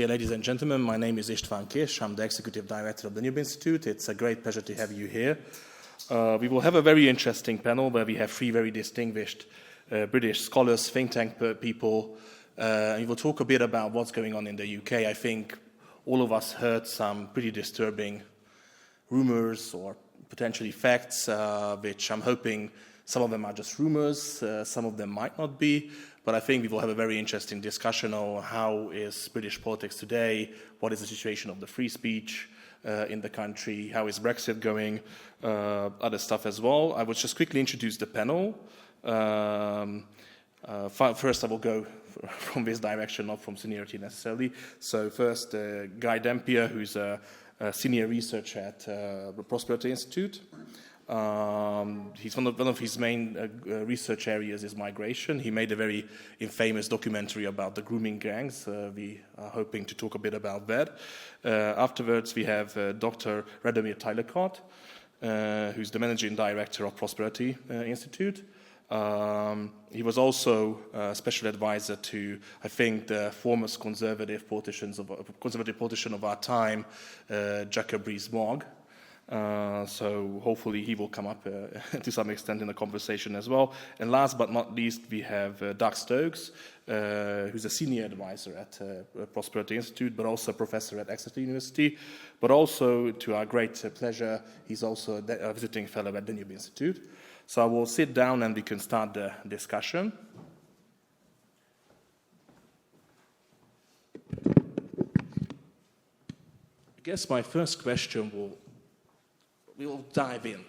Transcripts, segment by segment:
Chair, ladies and gentlemen. My name is István Kiss. I'm the Executive Director of the Danube Institute. It's a great pleasure to have you here. We will have a very interesting panel where we have three very distinguished British scholars, think tank people. We will talk a bit about what's going on in the UK. I think all of us heard some pretty disturbing rumors or potentially facts, which I'm hoping some of them are just rumors, some of them might not be. But I think we will have a very interesting discussion on how is British politics today, what is the situation of the free speech in the country, how is Brexit going, other stuff as well. I will just quickly introduce the panel. First, I will go from this direction, not from seniority necessarily. So first, Guy Dampier, who's a senior researcher at the Prosperity Institute. He's one of his main research areas is migration. He made a very infamous documentary about the grooming gangs. We are hoping to talk a bit about that. Afterwards, we have Dr. Radomir Tylecott, who's the managing director of Prosperity Institute. He was also a special advisor to, I think, the foremost conservative politician of our time, Jacob Rees-Mogg. So hopefully he will come up to some extent in the conversation as well. And last but not least, we have Doug Stokes, who's a senior advisor at Prosperity Institute, but also a professor at Exeter University. But also, to our great pleasure, he's also a visiting fellow at the Danube Institute. So I will sit down and we can start the discussion. I guess my first question we will dive in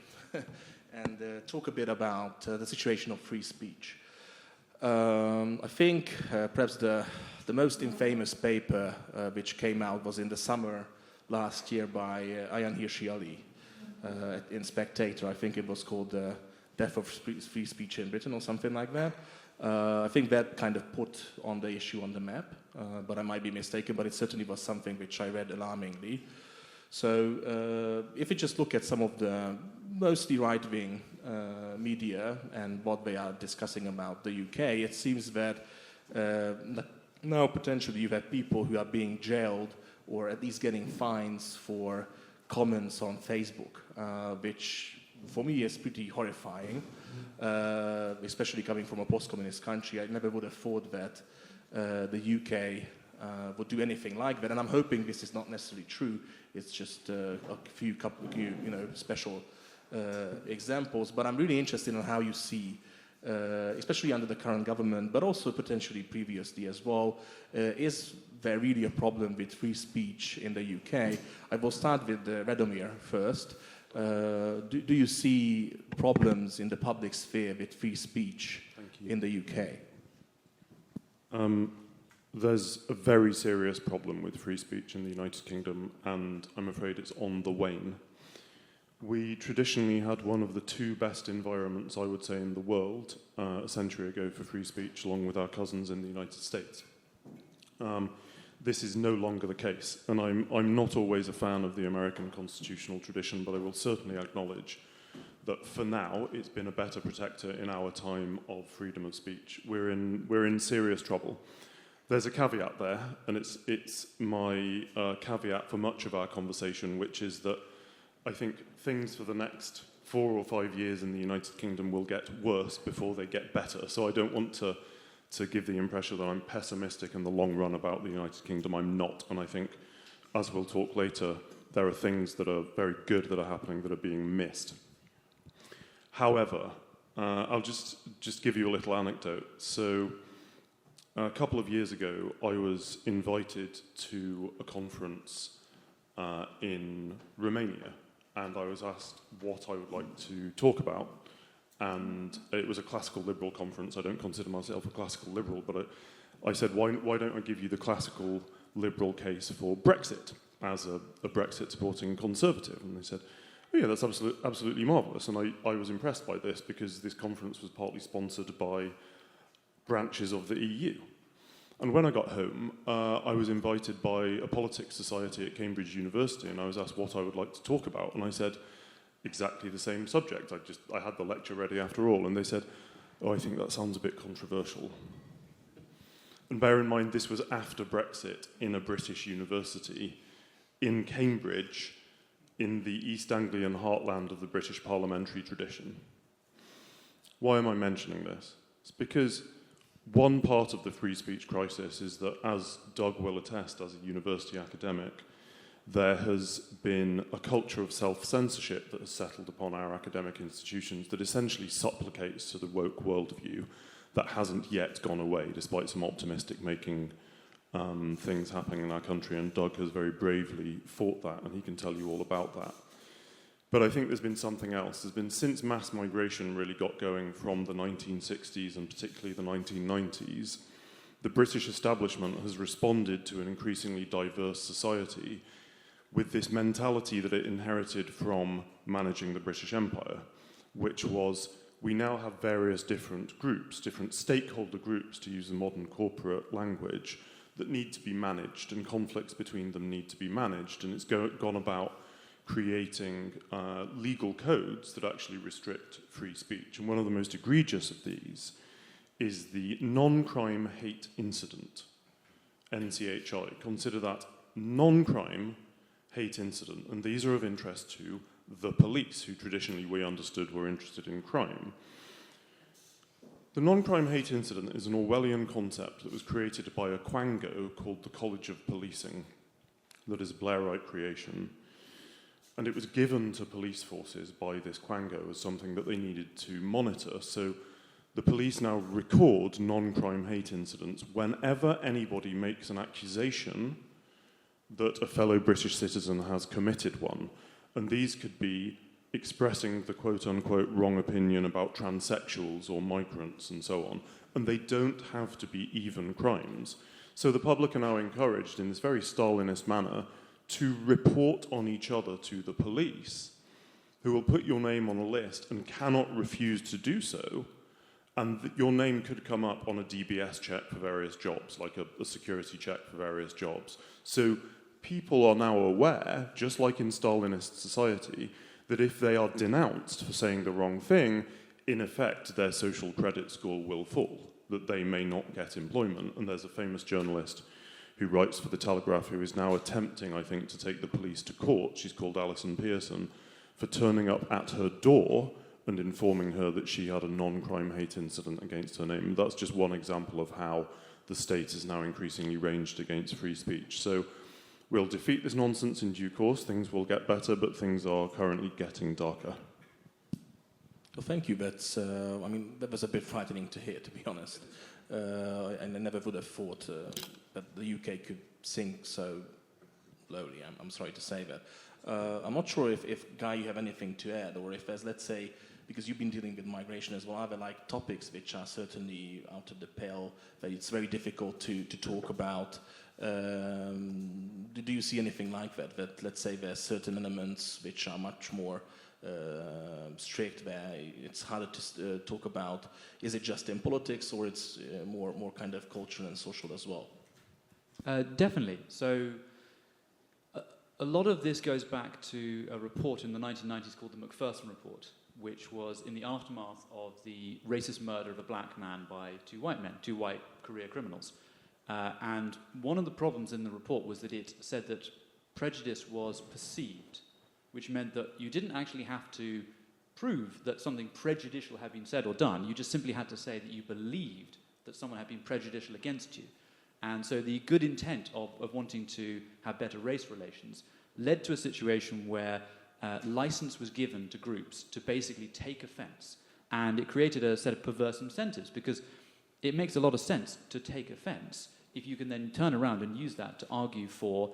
and talk a bit about the situation of free speech. I think perhaps the most infamous paper which came out was in the summer last year by Ayaan Hirsi Ali in Spectator. I think it was called The Death of Free Speech in Britain or something like that. I think that kind of put on the issue on the map, but I might be mistaken, but it certainly was something which I read alarmingly. So if we just look at some of the mostly right-wing media and what they are discussing about the UK, it seems that now potentially you have people who are being jailed or at least getting fines for comments on Facebook, which for me is pretty horrifying, especially coming from a post-communist country. I never would have thought that the UK would do anything like that, and I'm hoping this is not necessarily true. It's just a few special examples. But I'm really interested in how you see, especially under the current government, but also potentially previously as well, is there really a problem with free speech in the UK? I will start with Radomir first. Do you see problems in the public sphere with free speech in the UK? There's a very serious problem with free speech in the United Kingdom, and I'm afraid it's on the wane. We traditionally had one of the two best environments, I would say, in the world a century ago for free speech, along with our cousins in the United States. This is no longer the case, and I'm not always a fan of the American constitutional tradition, but I will certainly acknowledge that for now it's been a better protector in our time of freedom of speech. We're in serious trouble. There's a caveat there, and it's my caveat for much of our conversation, which is that I think things for the next 4 or 5 years in the United Kingdom will get worse before they get better. So I don't want to give the impression that I'm pessimistic in the long run about the United Kingdom. I'm not, and I think, as we'll talk later, there are things that are very good that are happening that are being missed. However, I'll just give you a little anecdote. So a couple of years ago, I was invited to a conference in Romania, and I was asked what I would like to talk about. And it was a classical liberal conference. I don't consider myself a classical liberal, but I said, why don't I give you the classical liberal case for Brexit as a Brexit-supporting conservative? And they said, oh yeah, that's absolutely marvellous. And I was impressed by this because this conference was partly sponsored by branches of the EU. And when I got home, I was invited by a politics society at Cambridge University, and I was asked what I would like to talk about. And I said, exactly the same subject. I had the lecture ready after all, and they said, oh, I think that sounds a bit controversial. And bear in mind, this was after Brexit in a British university in Cambridge, in the East Anglian heartland of the British parliamentary tradition. Why am I mentioning this? It's because one part of the free speech crisis is that, as Doug will attest as a university academic, there has been a culture of self-censorship that has settled upon our academic institutions that essentially supplicates to the woke worldview that hasn't yet gone away, despite some optimistic making things happening in our country, and Doug has very bravely fought that, and he can tell you all about that. But I think there's been something else. There's been, since mass migration really got going from the 1960s and particularly the 1990s, the British establishment has responded to an increasingly diverse society with this mentality that it inherited from managing the British Empire, which was, we now have various different groups, different stakeholder groups, to use the modern corporate language, that need to be managed, and conflicts between them need to be managed. And it's gone about creating legal codes that actually restrict free speech. And one of the most egregious of these is the non-crime hate incident, NCHI. Consider that non-crime hate incident. And these are of interest to the police, who traditionally we understood were interested in crime. The non-crime hate incident is an Orwellian concept that was created by a quango called the College of Policing, that is a Blairite creation. And it was given to police forces by this quango as something that they needed to monitor. So the police now record non-crime hate incidents whenever anybody makes an accusation that a fellow British citizen has committed one. And these could be expressing the quote-unquote wrong opinion about transsexuals or migrants and so on. And they don't have to be even crimes. So the public are now encouraged in this very Stalinist manner to report on each other to the police, who will put your name on a list and cannot refuse to do so. And your name could come up on a DBS check for various jobs, like a security check for various jobs. So people are now aware, just like in Stalinist society, that if they are denounced for saying the wrong thing, in effect, their social credit score will fall, that they may not get employment. And there's a famous journalist who writes for The Telegraph who is now attempting, I think, to take the police to court. She's called Alison Pearson, for turning up at her door and informing her that she had a non-crime hate incident against her name. That's just one example of how the state is now increasingly ranged against free speech. So we'll defeat this nonsense in due course. Things will get better, but things are currently getting darker. Well, thank you. That's, I mean, that was a bit frightening to hear, to be honest. And I never would have thought that the UK could sink so lowly. I'm sorry to say that. I'm not sure if Guy, you have anything to add, or if there's, let's say, because you've been dealing with migration as well, are there like topics which are certainly out of the pale that it's very difficult to talk about? Do you see anything like that? That, let's say, there are certain elements which are much more strict, where it's harder to talk about? Is it just in politics, or it's more kind of cultural and social as well? Definitely. So a lot of this goes back to a report in the 1990s called the Macpherson Report, which was in the aftermath of the racist murder of a black man by two white men, two white career criminals. And one of the problems in the report was that it said that prejudice was perceived, which meant that you didn't actually have to prove that something prejudicial had been said or done. You just simply had to say that you believed that someone had been prejudicial against you. And so the good intent of wanting to have better race relations led to a situation where license was given to groups to basically take offense. And it created a set of perverse incentives, because it makes a lot of sense to take offense if you can then turn around and use that to argue for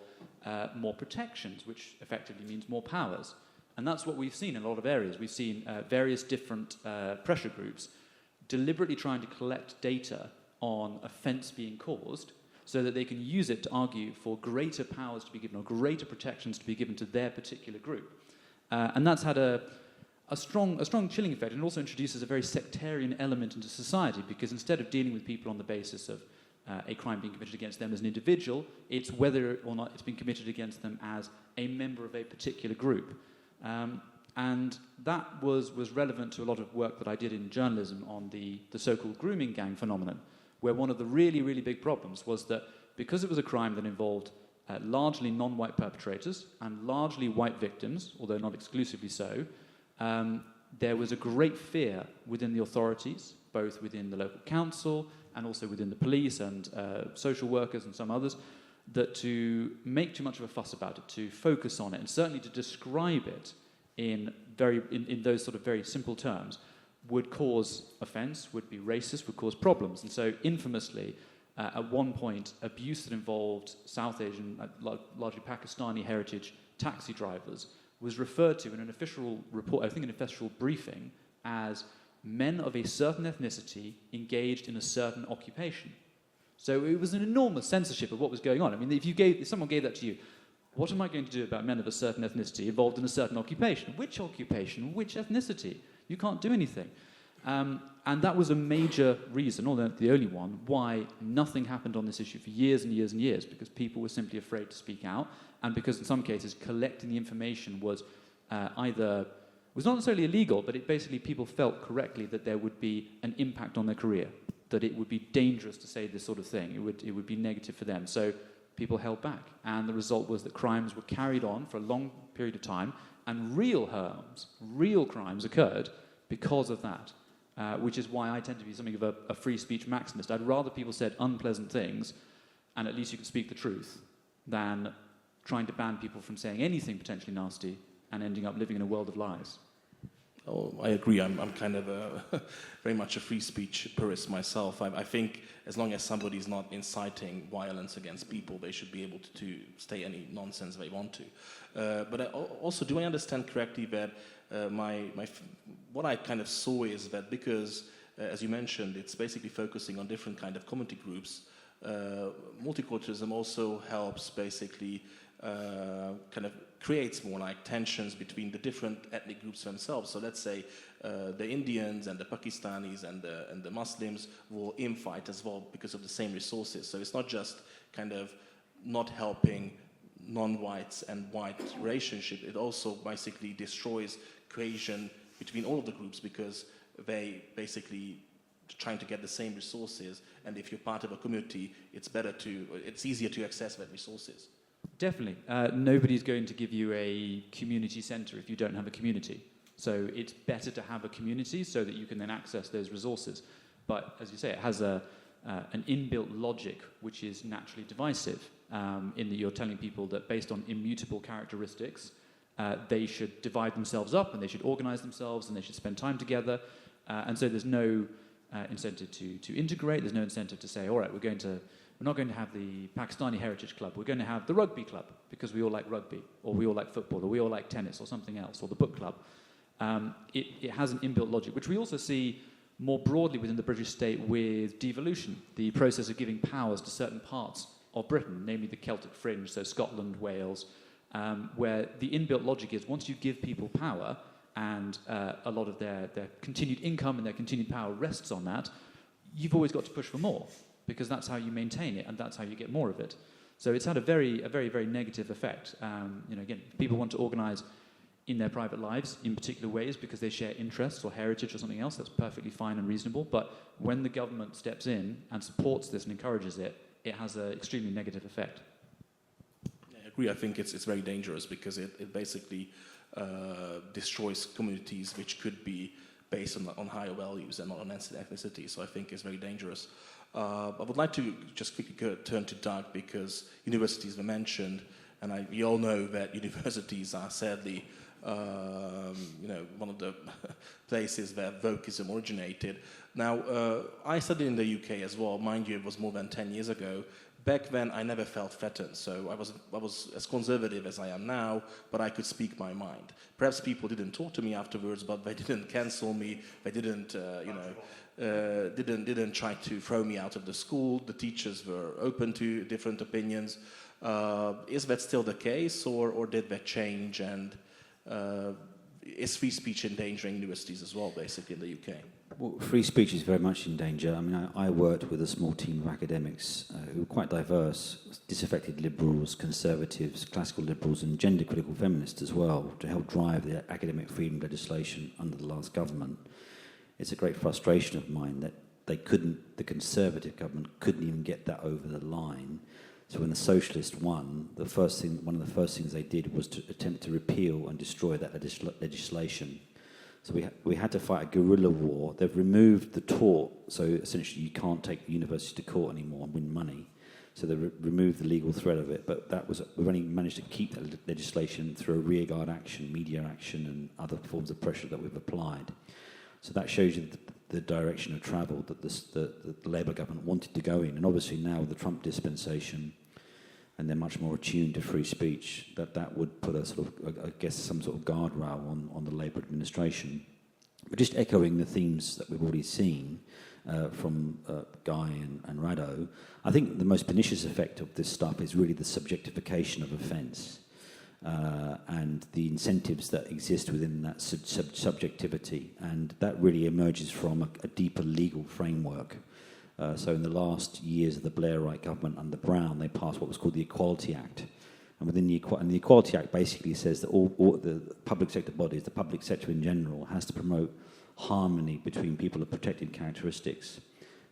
more protections, which effectively means more powers. And that's what we've seen in a lot of areas. We've seen various different pressure groups deliberately trying to collect data on offence being caused so that they can use it to argue for greater powers to be given or greater protections to be given to their particular group. And that's had a strong chilling effect, and it also introduces a very sectarian element into society, because instead of dealing with people on the basis of a crime being committed against them as an individual, it's whether or not it's been committed against them as a member of a particular group. And that was relevant to a lot of work that I did in journalism on the so-called grooming gang phenomenon, where one of the really, really big problems was that because it was a crime that involved largely non-white perpetrators and largely white victims, although not exclusively so, there was a great fear within the authorities, both within the local council and also within the police and social workers and some others, that to make too much of a fuss about it, to focus on it, and certainly to describe it in those sort of very simple terms, would cause offence, would be racist, would cause problems. And so, infamously, at one point, abuse that involved South Asian, largely Pakistani heritage taxi drivers was referred to in an official report, I think an official briefing, as men of a certain ethnicity engaged in a certain occupation. So it was an enormous censorship of what was going on. I mean, if someone gave that to you, what am I going to do about men of a certain ethnicity involved in a certain occupation? Which occupation? Which ethnicity? You can't do anything. And that was a major reason, although not the only one, why nothing happened on this issue for years and years and years, because people were simply afraid to speak out, and because in some cases collecting the information was was not necessarily illegal, but it basically people felt correctly that there would be an impact on their career, that it would be dangerous to say this sort of thing. It would be negative for them. So people held back, and the result was that crimes were carried on for a long period of time, and real harms, real crimes occurred because of that, which is why I tend to be something of a free speech maximist. I'd rather people said unpleasant things, and at least you can speak the truth, than trying to ban people from saying anything potentially nasty and ending up living in a world of lies. Oh, I agree. I'm kind of very much a free speech purist myself. I think as long as somebody's not inciting violence against people, they should be able to say any nonsense they want to. But also, do I understand correctly that what I kind of saw is that because, as you mentioned, it's basically focusing on different kind of community groups, multiculturalism also helps basically kind of creates more like tensions between the different ethnic groups themselves. So let's say the Indians and the Pakistanis and the Muslims will infight as well because of the same resources. So it's not just kind of not helping non-whites and white relationship. It also basically destroys cohesion between all of the groups because they basically trying to get the same resources. And if you're part of a community, it's easier to access that resources. Definitely. Nobody's going to give you a community centre if you don't have a community. So it's better to have a community so that you can then access those resources. But as you say, it has an inbuilt logic which is naturally divisive, in that you're telling people that based on immutable characteristics, they should divide themselves up and they should organise themselves and they should spend time together. And so there's no incentive to integrate. There's no incentive to say, all right, we're not going to have the Pakistani Heritage Club. We're going to have the rugby club because we all like rugby, or we all like football, or we all like tennis, or something else, or the book club. It has an inbuilt logic, which we also see more broadly within the British state with devolution, the process of giving powers to certain parts of Britain, namely the Celtic fringe, so Scotland, Wales, where the inbuilt logic is once you give people power and a lot of their continued income and their continued power rests on that, you've always got to push for more, because that's how you maintain it and that's how you get more of it. So it's had a very, very negative effect. Again, people want to organise in their private lives in particular ways because they share interests or heritage or something else. That's perfectly fine and reasonable. But when the government steps in and supports this and encourages it, it has an extremely negative effect. I agree. I think it's very dangerous because it basically destroys communities which could be based on higher values and not on ethnicity. So I think it's very dangerous. I would like to just quickly turn to Doug because universities were mentioned, and we all know that universities are sadly, one of the places where wokeism originated. Now, I studied in the UK as well. Mind you, it was more than 10 years ago. Back then, I never felt threatened, so I was as conservative as I am now, but I could speak my mind. Perhaps people didn't talk to me afterwards, but they didn't cancel me. They didn't, didn't try to throw me out of the school. The teachers were open to different opinions. Is that still the case, or did that change? And is free speech endangering universities as well, basically, in the UK? Well, free speech is very much in danger. I mean, I worked with a small team of academics who were quite diverse, disaffected liberals, conservatives, classical liberals, and gender-critical feminists as well, to help drive the academic freedom legislation under the last government. It's a great frustration of mine that the Conservative government couldn't even get that over the line. So when the Socialists won, one of the first things they did was to attempt to repeal and destroy that legislation. So we had to fight a guerrilla war. They've removed the tort, so essentially you can't take the university to court anymore and win money. So they removed the legal threat of it, but we've only managed to keep that legislation through a rearguard action, media action, and other forms of pressure that we've applied. So that shows you the direction of travel that the Labour government wanted to go in. And obviously now with the Trump dispensation, and they're much more attuned to free speech, that would put a sort of, I guess, some sort of guardrail on the Labour administration. But just echoing the themes that we've already seen from Guy and Rado, I think the most pernicious effect of this stuff is really the subjectification of offence and the incentives that exist within that subjectivity. And that really emerges from a deeper legal framework. So in the last years of the Blairite government under Brown, they passed what was called the Equality Act. And within the Equality Act basically says that all the public sector bodies, the public sector in general, has to promote harmony between people of protected characteristics.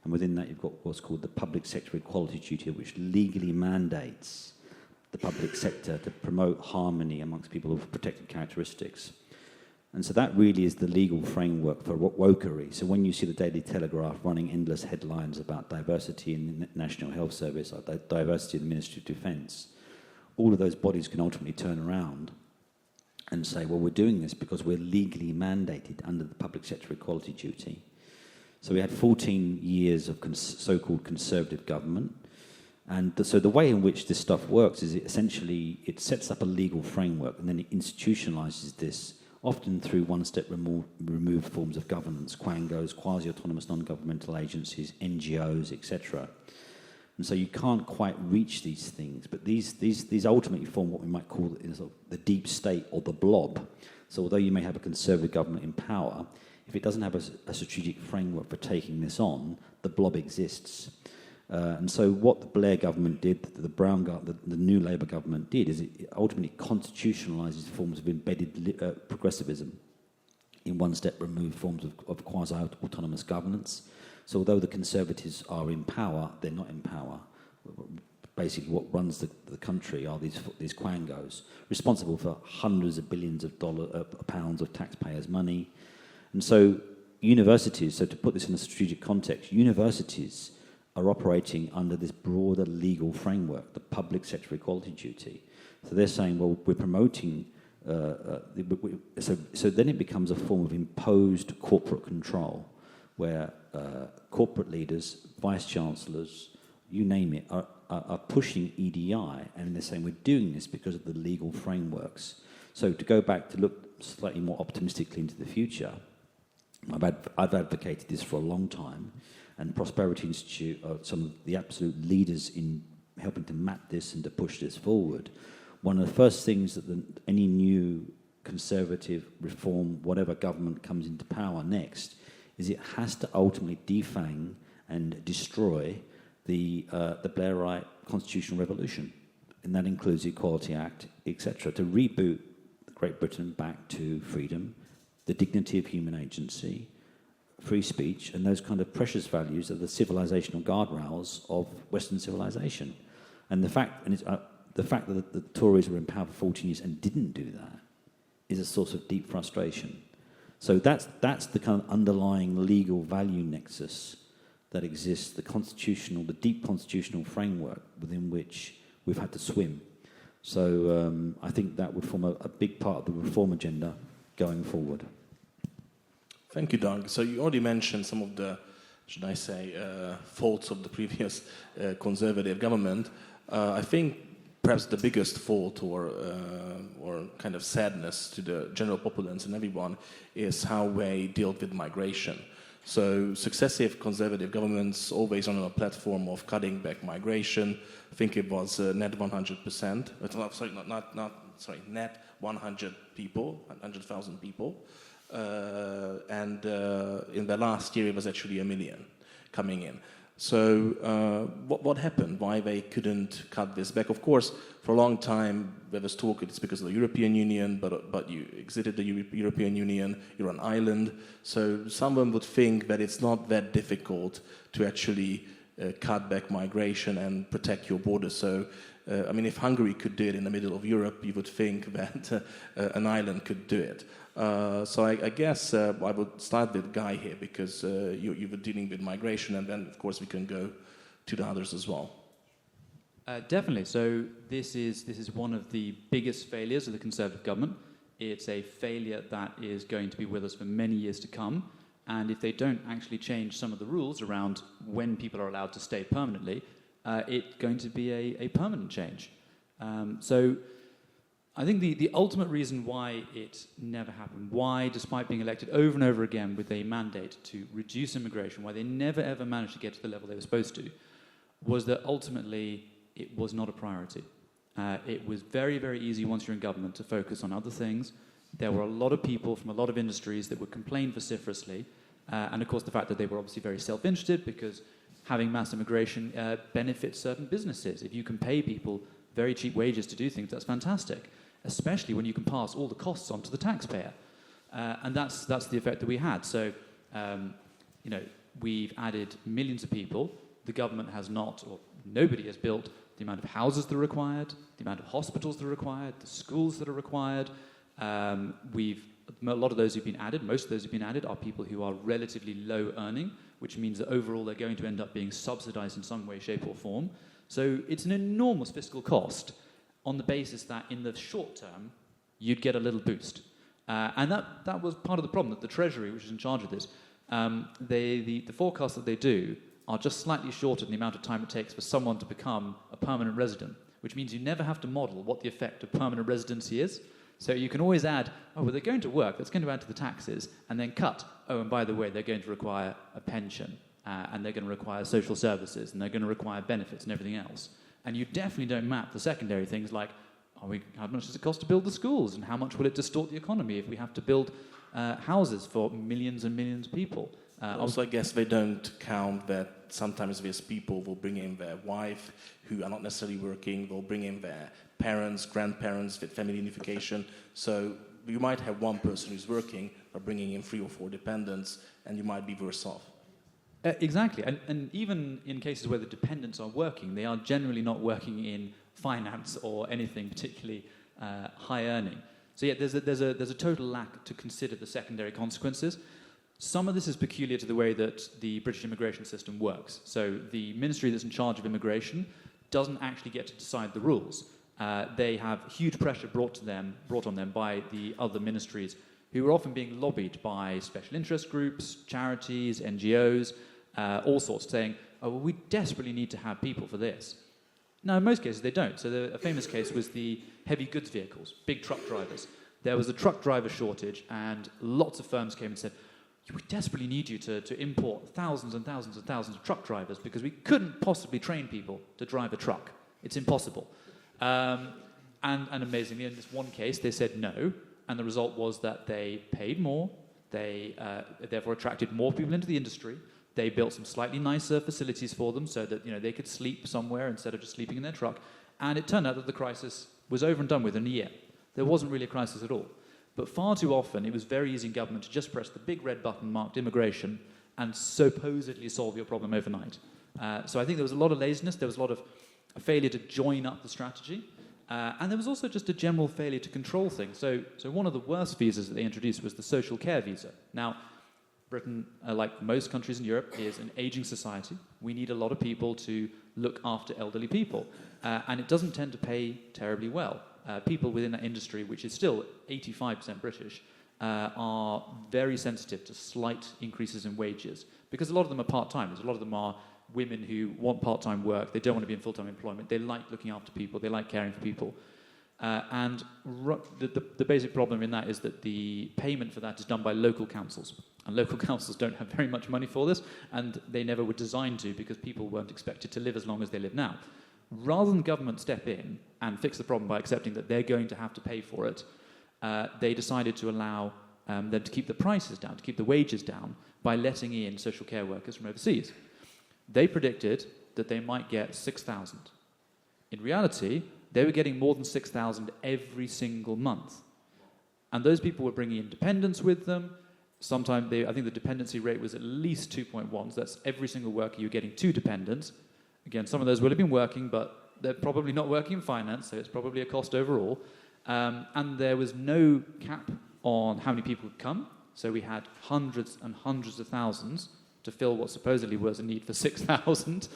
And within that, you've got what's called the Public Sector Equality Duty, which legally mandates the public sector to promote harmony amongst people of protected characteristics. And so that really is the legal framework for wokery. So when you see the Daily Telegraph running endless headlines about diversity in the National Health Service, or diversity in the Ministry of Defence, all of those bodies can ultimately turn around and say, well, we're doing this because we're legally mandated under the public sector equality duty. So we had 14 years of so-called Conservative government. And so the way in which this stuff works is it sets up a legal framework and then it institutionalises this, often through one-step removed forms of governance, quangos, quasi-autonomous non-governmental agencies, NGOs, etc. And so you can't quite reach these things, but these ultimately form what we might call the deep state or the blob. So although you may have a Conservative government in power, if it doesn't have a strategic framework for taking this on, the blob exists. And so what the Blair government did, the new Labour government did, is it ultimately constitutionalises forms of embedded progressivism in one-step removed forms of quasi-autonomous governance. So although the Conservatives are in power, they're not in power. Basically what runs the country are these quangos, responsible for hundreds of billions of pounds of taxpayers' money. And so universities, so to put this in a strategic context, universities are operating under this broader legal framework, the public sector equality duty. So they're saying, well, we're promoting, so then it becomes a form of imposed corporate control, where corporate leaders, vice-chancellors, you name it, are pushing EDI, and they're saying we're doing this because of the legal frameworks. So to go back to look slightly more optimistically into the future, I've advocated this for a long time, and Prosperity Institute are some of the absolute leaders in helping to map this and to push this forward. One of the first things that any new Conservative, reform, whatever government comes into power next, is it has to ultimately defang and destroy the Blairite constitutional revolution. And that includes the Equality Act, etc., to reboot Great Britain back to freedom, the dignity of human agency, free speech, and those kind of precious values are the civilizational guardrails of Western civilization. And the fact that the Tories were in power for 14 years and didn't do that is a source of deep frustration. So that's the kind of underlying legal value nexus that exists, the deep constitutional framework within which we've had to swim. So I think that would form a big part of the reform agenda going forward. Thank you, Doug. So you already mentioned some of the, should I say, faults of the previous Conservative government. I think perhaps the biggest fault or kind of sadness to the general populace and everyone is how they dealt with migration. So successive Conservative governments always on a platform of cutting back migration. I think it was net 100%. Net 100 people, 100,000 people. And in the last year, it was actually 1 million coming in. So what happened? Why they couldn't cut this back? Of course, for a long time there was talk it's because of the European Union, but you exited the European Union, you're an island. So someone would think that it's not that difficult to actually cut back migration and protect your borders. So, I mean, if Hungary could do it in the middle of Europe, you would think that an island could do it. So I guess I would start with Guy here because you were dealing with migration, and then, of course, we can go to the others as well. Definitely. So this is one of the biggest failures of the Conservative government. It's a failure that is going to be with us for many years to come. And if they don't actually change some of the rules around when people are allowed to stay permanently, it's going to be a permanent change. So I think the ultimate reason why it never happened, why, despite being elected over and over again with a mandate to reduce immigration, why they never ever managed to get to the level they were supposed to, was that ultimately it was not a priority. It was very, very easy once you're in government to focus on other things. There were a lot of people from a lot of industries that would complain vociferously, and of course the fact that they were obviously very self-interested because having mass immigration benefits certain businesses. If you can pay people very cheap wages to do things, that's fantastic, especially when you can pass all the costs on to the taxpayer. And that's the effect that we had. So, we've added millions of people. The government has not, or nobody has built the amount of houses that are required, the amount of hospitals that are required, the schools that are required. A lot of those who've been added, most of those who've been added are people who are relatively low earning, which means that overall they're going to end up being subsidized in some way, shape or form. So it's an enormous fiscal cost on the basis that in the short term, you'd get a little boost. And that was part of the problem, that the Treasury, which is in charge of this, the forecasts that they do are just slightly shorter than the amount of time it takes for someone to become a permanent resident, which means you never have to model what the effect of permanent residency is. So you can always add, they're going to work, that's going to add to the taxes, and then cut, and by the way, they're going to require a pension, and they're going to require social services, and they're going to require benefits and everything else. And you definitely don't map the secondary things like, how much does it cost to build the schools, and how much will it distort the economy if we have to build houses for millions and millions of people? Also, I guess they don't count that sometimes these people will bring in their wife who are not necessarily working, they'll bring in their parents, grandparents with family unification. So you might have one person who's working, but bringing in 3 or 4 dependents, and you might be worse off. Exactly, and even in cases where the dependents are working, they are generally not working in finance or anything particularly high earning. So yeah, there's a total lack to consider the secondary consequences. Some of this is peculiar to the way that the British immigration system works. So the ministry that's in charge of immigration doesn't actually get to decide the rules. They have huge pressure brought on them by the other ministries, who are often being lobbied by special interest groups, charities, NGOs, all sorts, saying, we desperately need to have people for this. Now, in most cases, they don't. So a famous case was the heavy goods vehicles, big truck drivers. There was a truck driver shortage, and lots of firms came and said, we desperately need you to import thousands and thousands and thousands of truck drivers because we couldn't possibly train people to drive a truck. It's impossible. And amazingly, in this one case, they said no, and the result was that they paid more, they therefore attracted more people into the industry, they built some slightly nicer facilities for them so that they could sleep somewhere instead of just sleeping in their truck, and it turned out that the crisis was over and done with in a year. There wasn't really a crisis at all. But far too often, it was very easy in government to just press the big red button marked immigration and supposedly solve your problem overnight. So I think there was a lot of laziness, there was a lot of failure to join up the strategy, and there was also just a general failure to control things. So one of the worst visas that they introduced was the social care visa. Now, Britain, like most countries in Europe, is an aging society. We need a lot of people to look after elderly people, and it doesn't tend to pay terribly well. People within that industry, which is still 85% British, are very sensitive to slight increases in wages because a lot of them are part-timers. A lot of them are women who want part-time work. They don't want to be in full-time employment. They like looking after people. They like caring for people. And the basic problem in that is that the payment for that is done by local councils. And local councils don't have very much money for this, and they never were designed to because people weren't expected to live as long as they live now. Rather than government step in and fix the problem by accepting that they're going to have to pay for it, they decided to allow them to keep the prices down, to keep the wages down, by letting in social care workers from overseas. They predicted that they might get 6,000. In reality, they were getting more than 6,000 every single month. And those people were bringing in dependents with them. Sometimes, I think the dependency rate was at least 2.1, so that's every single worker you're getting 2 dependents. Again, some of those will have been working, but they're probably not working in finance, so it's probably a cost overall. And there was no cap on how many people would come, so we had hundreds and hundreds of thousands to fill what supposedly was a need for 6,000.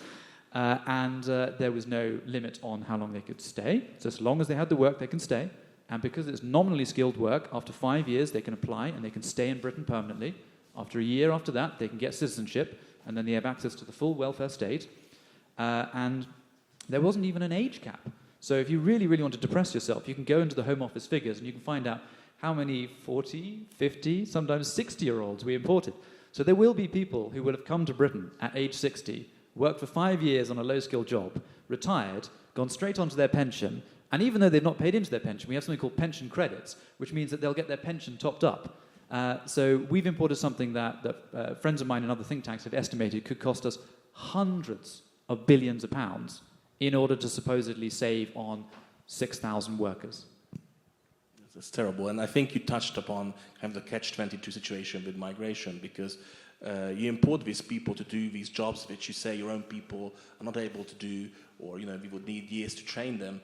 And there was no limit on how long they could stay. So as long as they had the work, they can stay. And because it's nominally skilled work, after 5 years, they can apply and they can stay in Britain permanently. After a year after that, they can get citizenship, and then they have access to the full welfare state. And there wasn't even an age cap. So if you really, really want to depress yourself, you can go into the Home Office figures and you can find out how many 40, 50, sometimes 60-year-olds we imported. So there will be people who will have come to Britain at age 60, worked for 5 years on a low-skilled job, retired, gone straight onto their pension, and even though they've not paid into their pension, we have something called pension credits, which means that they'll get their pension topped up. So we've imported something that friends of mine in other think tanks have estimated could cost us hundreds of billions of pounds in order to supposedly save on 6,000 workers. It's terrible. And I think you touched upon kind of the catch-22 situation with migration, because you import these people to do these jobs which you say your own people are not able to do, or we would need years to train them,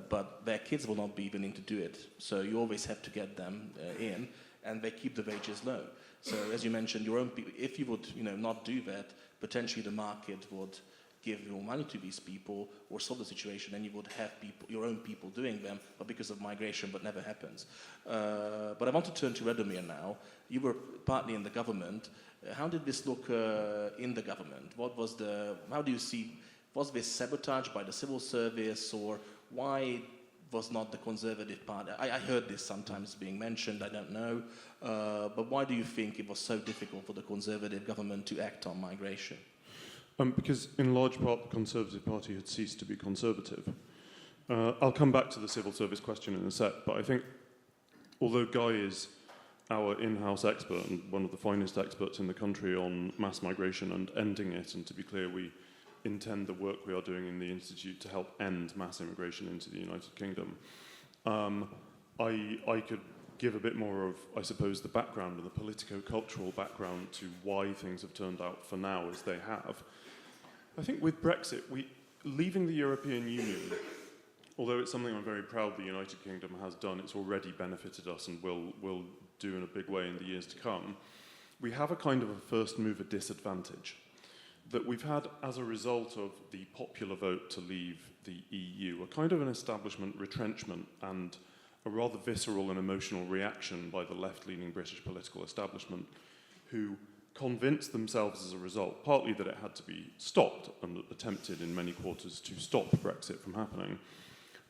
but their kids will not be willing to do it. So you always have to get them in, and they keep the wages low. So as you mentioned, your own people, if you would not do that, potentially the market would give more money to these people or solve the situation, and you would have your own people doing them, but because of migration, but never happens. But I want to turn to Radomir now. You were partly in the government. How did this look in the government? How do you see, was this sabotage by the civil service, or why was not the Conservative Party? I heard this sometimes being mentioned, I don't know. But why do you think it was so difficult for the Conservative government to act on migration? Because in large part the Conservative Party had ceased to be conservative. I'll come back to the civil service question in a sec, but I think although Guy is our in-house expert and one of the finest experts in the country on mass migration and ending it, and to be clear, we intend the work we are doing in the Institute to help end mass immigration into the United Kingdom, I could give a bit more of, I suppose, the background and the politico-cultural background to why things have turned out for now as they have. I think with Brexit, leaving the European Union, although it's something I'm very proud the United Kingdom has done, it's already benefited us and will do in a big way in the years to come, we have a kind of a first-mover disadvantage that we've had as a result of the popular vote to leave the EU, a kind of an establishment retrenchment and a rather visceral and emotional reaction by the left-leaning British political establishment, who convinced themselves as a result, partly that it had to be stopped and attempted in many quarters to stop Brexit from happening,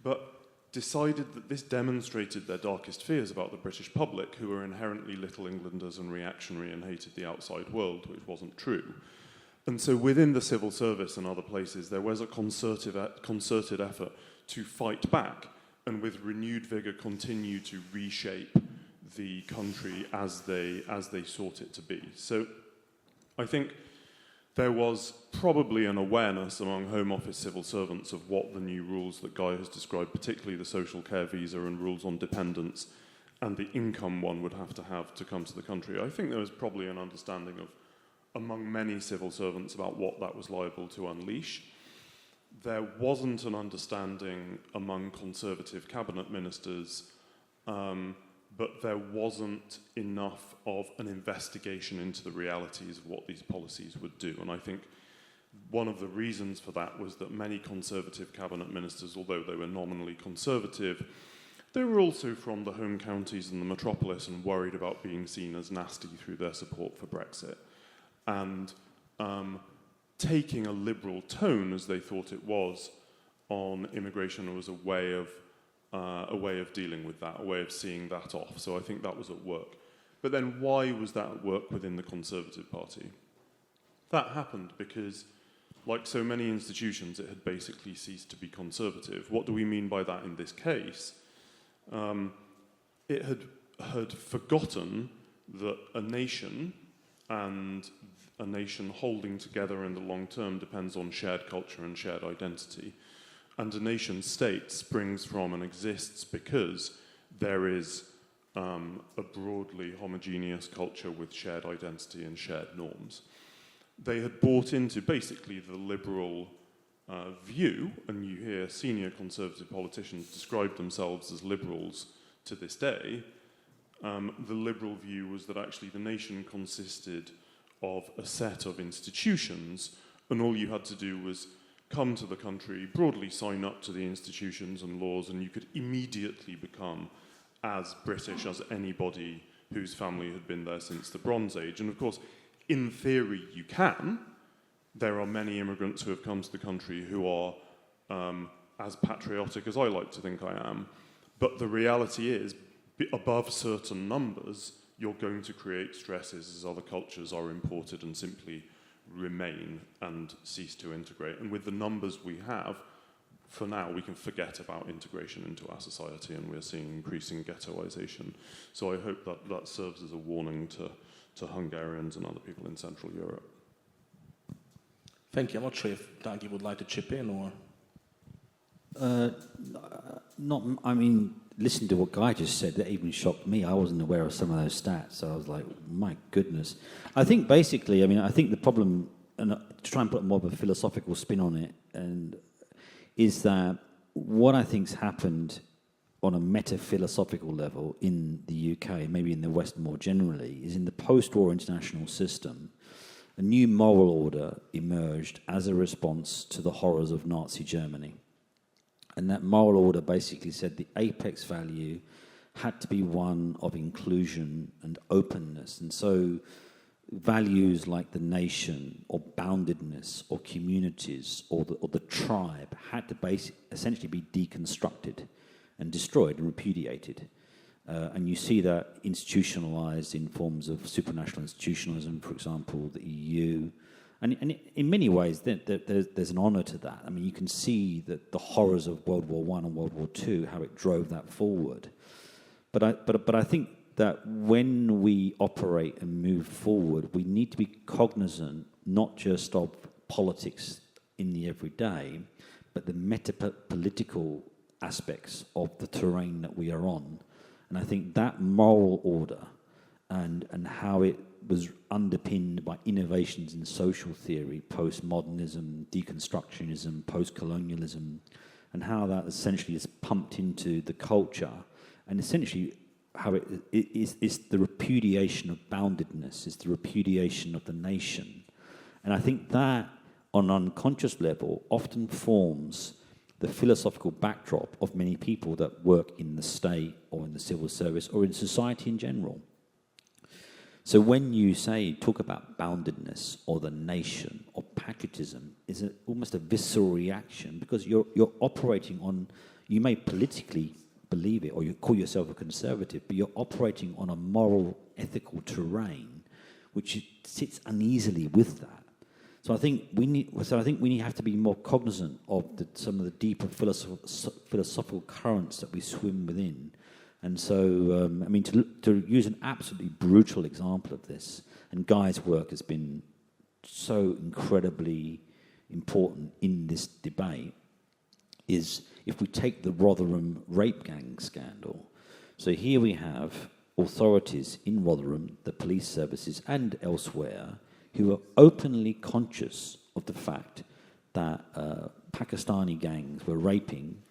but decided that this demonstrated their darkest fears about the British public, who were inherently Little Englanders and reactionary and hated the outside world, which wasn't true. And so within the civil service and other places, there was a concerted effort to fight back and with renewed vigour continue to reshape the country as they sought it to be. So I think there was probably an awareness among Home Office civil servants of what the new rules that Guy has described, particularly the social care visa and rules on dependents, and the income one would have to come to the country. I think there was probably an understanding of, among many civil servants, about what that was liable to unleash. There wasn't an understanding among Conservative cabinet ministers, but there wasn't enough of an investigation into the realities of what these policies would do. And I think one of the reasons for that was that many Conservative cabinet ministers, although they were nominally Conservative, they were also from the home counties and the metropolis and worried about being seen as nasty through their support for Brexit. And taking a liberal tone, as they thought it was, on immigration was a way of dealing with that, a way of seeing that off. So I think that was at work. But then why was that at work within the Conservative Party? That happened because, like so many institutions, it had basically ceased to be conservative. What do we mean by that in this case? It had forgotten that a nation and a nation holding together in the long term depends on shared culture and shared identity. And a nation state springs from and exists because there is a broadly homogeneous culture with shared identity and shared norms. They had bought into basically the liberal view, and you hear senior conservative politicians describe themselves as liberals to this day. The liberal view was that actually the nation consisted of a set of institutions, and all you had to do was come to the country, broadly sign up to the institutions and laws, and you could immediately become as British as anybody whose family had been there since the Bronze Age. And of course, in theory, you can. There are many immigrants who have come to the country who are as patriotic as I like to think I am. But the reality is, above certain numbers, you're going to create stresses as other cultures are imported and simply remain and cease to integrate. And with the numbers we have, for now, we can forget about integration into our society, and we're seeing increasing ghettoization. So I hope that that serves as a warning to Hungarians and other people in Central Europe. Thank you. I'm not sure if Dagi would like to chip in or... Listen to what Guy just said, that even shocked me. I wasn't aware of some of those stats, so I was like, my goodness. I think basically, I think the problem, and to try and put more of a philosophical spin on it, is that what I think's happened on a meta-philosophical level in the UK, maybe in the West more generally, is in the post-war international system, a new moral order emerged as a response to the horrors of Nazi Germany. And that moral order basically said the apex value had to be one of inclusion and openness. And so values like the nation or boundedness or communities or the tribe had to essentially be deconstructed and destroyed and repudiated. And you see that institutionalized in forms of supranational institutionalism, for example, the EU. And in many ways, there's an honour to that. I mean, you can see that the horrors of World War I and World War II, how it drove that forward. But I think that when we operate and move forward, we need to be cognizant not just of politics in the everyday, but the meta-political aspects of the terrain that we are on. And I think that moral order and how it was underpinned by innovations in social theory, postmodernism, deconstructionism, post-colonialism, and how that essentially is pumped into the culture, and essentially how it is the repudiation of boundedness, is the repudiation of the nation. And I think that, on an unconscious level, often forms the philosophical backdrop of many people that work in the state or in the civil service or in society in general. So when you talk about boundedness or the nation or patriotism, is almost a visceral reaction, because you're operating on, you may politically believe it or you call yourself a conservative, but you're operating on a moral, ethical terrain which sits uneasily with that. So I think we have to be more cognizant of some of the deeper philosophical currents that we swim within. And so, to use an absolutely brutal example of this, and Guy's work has been so incredibly important in this debate, is if we take the Rotherham rape gang scandal. So here we have authorities in Rotherham, the police services and elsewhere, who are openly conscious of the fact that Pakistani gangs were raping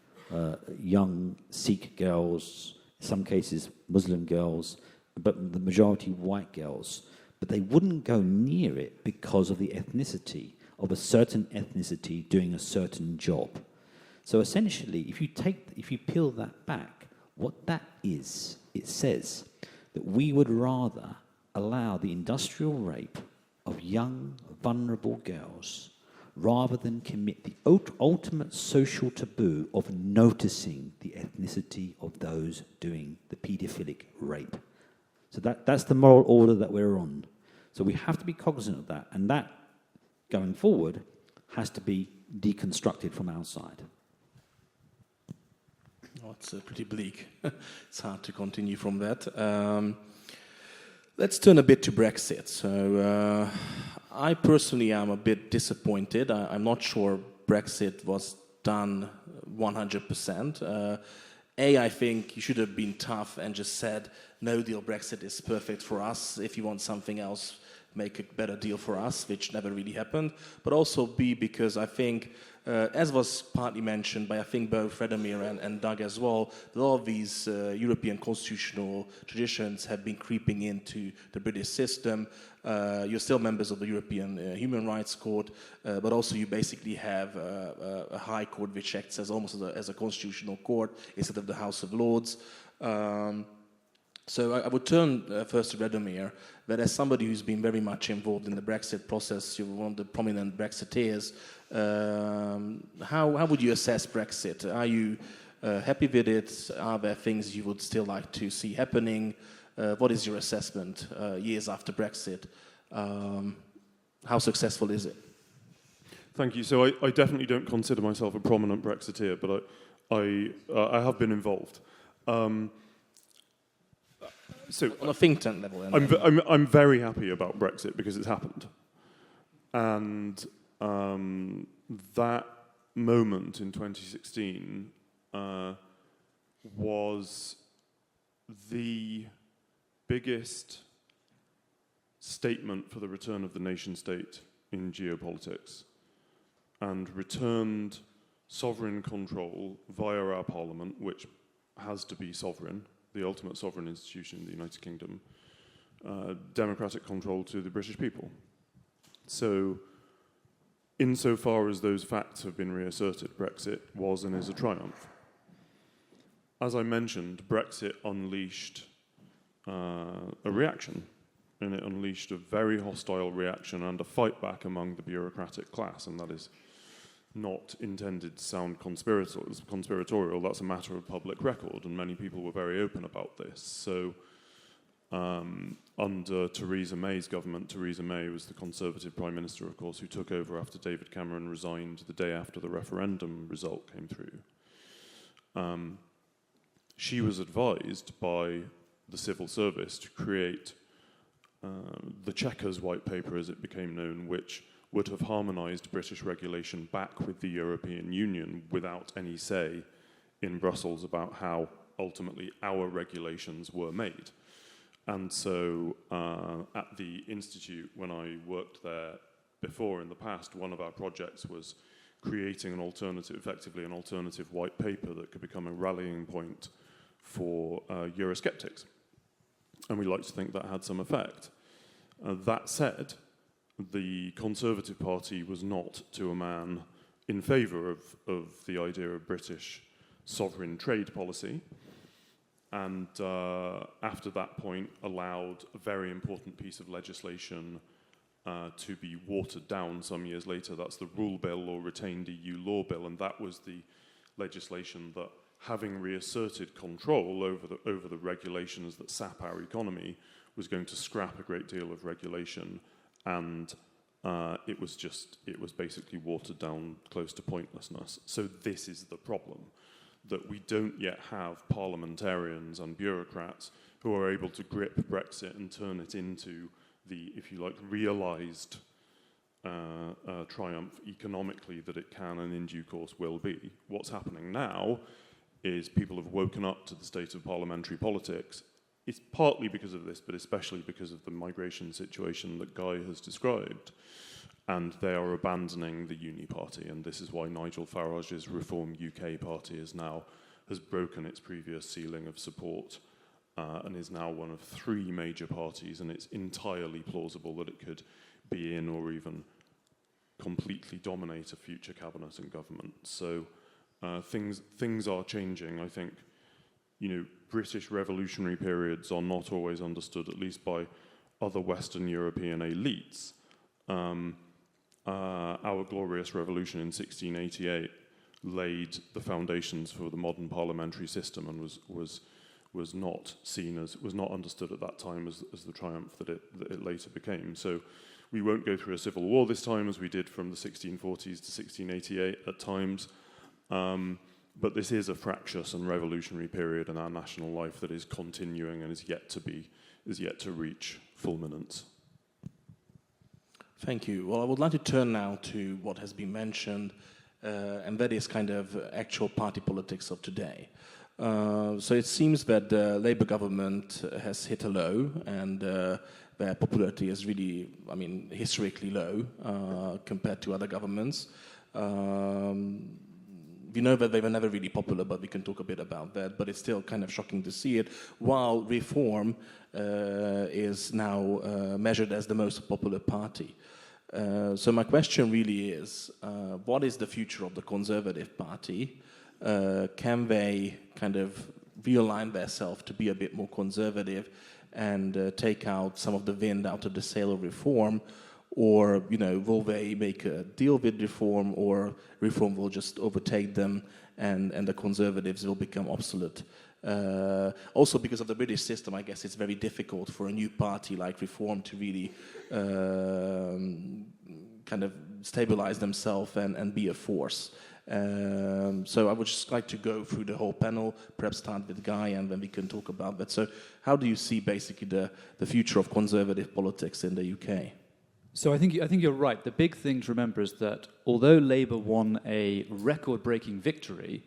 young Sikh girls, in some cases Muslim girls, but the majority white girls. But they wouldn't go near it because of the ethnicity of a certain ethnicity doing a certain job. So essentially, if you peel that back, what that is, it says that we would rather allow the industrial rape of young, vulnerable girls rather than commit the ultimate social taboo of noticing the ethnicity of those doing the paedophilic rape. So that's the moral order that we're on. So we have to be cognizant of that, and that, going forward, has to be deconstructed from outside. Oh, it's pretty bleak. It's hard to continue from that. Let's turn a bit to Brexit. So I personally am a bit disappointed. I'm not sure Brexit was done 100%. I think you should have been tough and just said, no deal Brexit is perfect for us. If you want something else, make a better deal for us, which never really happened. But also B, because I think, as was partly mentioned by I think both Radomir and Doug as well, a lot of these European constitutional traditions have been creeping into the British system. You're still members of the European Human Rights Court, but also you basically have a high court which acts as almost as a constitutional court instead of the House of Lords. So I would turn first to Radomir, that as somebody who's been very much involved in the Brexit process, you're one of the prominent Brexiteers, how would you assess Brexit? Are you happy with it? Are there things you would still like to see happening? What is your assessment years after Brexit? How successful is it? Thank you. So I definitely don't consider myself a prominent Brexiteer, but I have been involved. So on a think tank level. I'm very happy about Brexit because it's happened. And that moment in 2016 was the biggest statement for the return of the nation state in geopolitics and returned sovereign control via our parliament, which has to be sovereign, the ultimate sovereign institution in the United Kingdom, democratic control to the British people. So, insofar as those facts have been reasserted, Brexit was and is a triumph. As I mentioned, Brexit unleashed a reaction, and it unleashed a very hostile reaction and a fight back among the bureaucratic class, and that is not intended to sound conspiratorial. That's a matter of public record, and many people were very open about this. So under Theresa May's government, Theresa May was the Conservative Prime Minister, of course, who took over after David Cameron resigned the day after the referendum result came through. She was advised by the civil service to create the Chequers White Paper, as it became known, which would have harmonised British regulation back with the European Union without any say in Brussels about how ultimately our regulations were made. And so at the Institute, when I worked there before in the past, one of our projects was creating an alternative, effectively an alternative white paper that could become a rallying point for Eurosceptics. And we like to think that had some effect. That said, the Conservative Party was not, to a man, in favour of the idea of British sovereign trade policy, and after that point allowed a very important piece of legislation to be watered down some years later. That's the Rule Bill, or Retained EU Law Bill, and that was the legislation that, having reasserted control over the regulations that sap our economy, was going to scrap a great deal of regulation, and it was basically watered down close to pointlessness. So this is the problem, that we don't yet have parliamentarians and bureaucrats who are able to grip Brexit and turn it into the, if you like, realised triumph economically that it can and in due course will be. What's happening now is people have woken up to the state of parliamentary politics. It's partly because of this, but especially because of the migration situation that Guy has described. And they are abandoning the Uni Party, and this is why Nigel Farage's Reform UK Party has broken its previous ceiling of support and is now one of three major parties, and it's entirely plausible that it could be in or even completely dominate a future cabinet and government. So things are changing. I think, British revolutionary periods are not always understood, at least by other Western European elites. Our glorious revolution in 1688 laid the foundations for the modern parliamentary system, and was not understood at that time as the triumph that it later became. So we won't go through a civil war this time, as we did from the 1640s to 1688 at times. But this is a fractious and revolutionary period in our national life that is continuing and is yet to reach fulminance. Thank you. Well, I would like to turn now to what has been mentioned, and that is kind of actual party politics of today. So it seems that the Labour government has hit a low, and their popularity is really, historically low compared to other governments. We know that they were never really popular, but we can talk a bit about that. But it's still kind of shocking to see it, while Reform is now measured as the most popular party. So my question really is, what is the future of the Conservative Party? Can they kind of realign themselves to be a bit more conservative and take out some of the wind out of the sail of Reform? Or, will they make a deal with Reform, or Reform will just overtake them and the Conservatives will become obsolete? Also, because of the British system, I guess it's very difficult for a new party like Reform to really kind of stabilize themselves and be a force. So I would just like to go through the whole panel, perhaps start with Guy, and then we can talk about that. So how do you see basically the future of Conservative politics in the UK? So I think you're right. The big thing to remember is that although Labour won a record-breaking victory,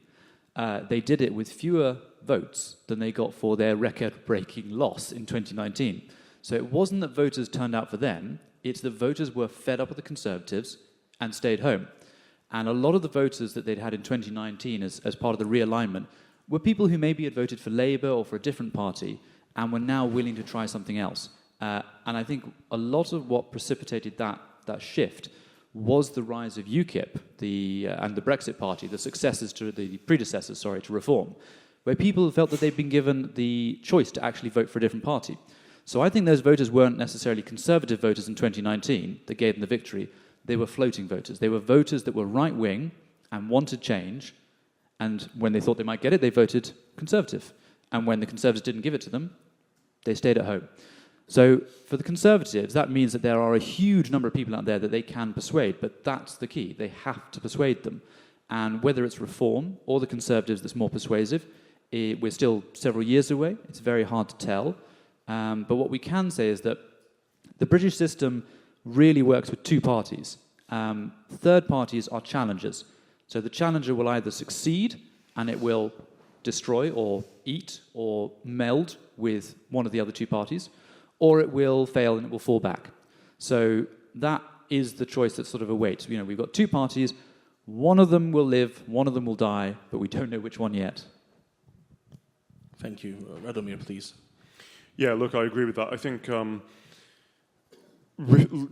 they did it with fewer votes than they got for their record-breaking loss in 2019. So it wasn't that voters turned out for them, it's that voters were fed up with the Conservatives and stayed home. And a lot of the voters that they'd had in 2019 as part of the realignment were people who maybe had voted for Labour or for a different party and were now willing to try something else. And I think a lot of what precipitated that shift was the rise of UKIP and the Brexit Party, the predecessors to Reform, where people felt that they'd been given the choice to actually vote for a different party. So I think those voters weren't necessarily Conservative voters in 2019 that gave them the victory. They were floating voters. They were voters that were right-wing and wanted change, and when they thought they might get it, they voted Conservative. And when the Conservatives didn't give it to them, they stayed at home. So for the Conservatives, that means that there are a huge number of people out there that they can persuade, but that's the key. They have to persuade them. And whether it's Reform or the Conservatives that's more persuasive, we're still several years away. It's very hard to tell. But what we can say is that the British system really works with two parties. Third parties are challengers. So the challenger will either succeed and it will destroy or eat or meld with one of the other two parties, or it will fail and it will fall back. So that is the choice that sort of awaits. We've got two parties. One of them will live, one of them will die, but we don't know which one yet. Thank you. Radomir, please. Yeah, look, I agree with that. I think,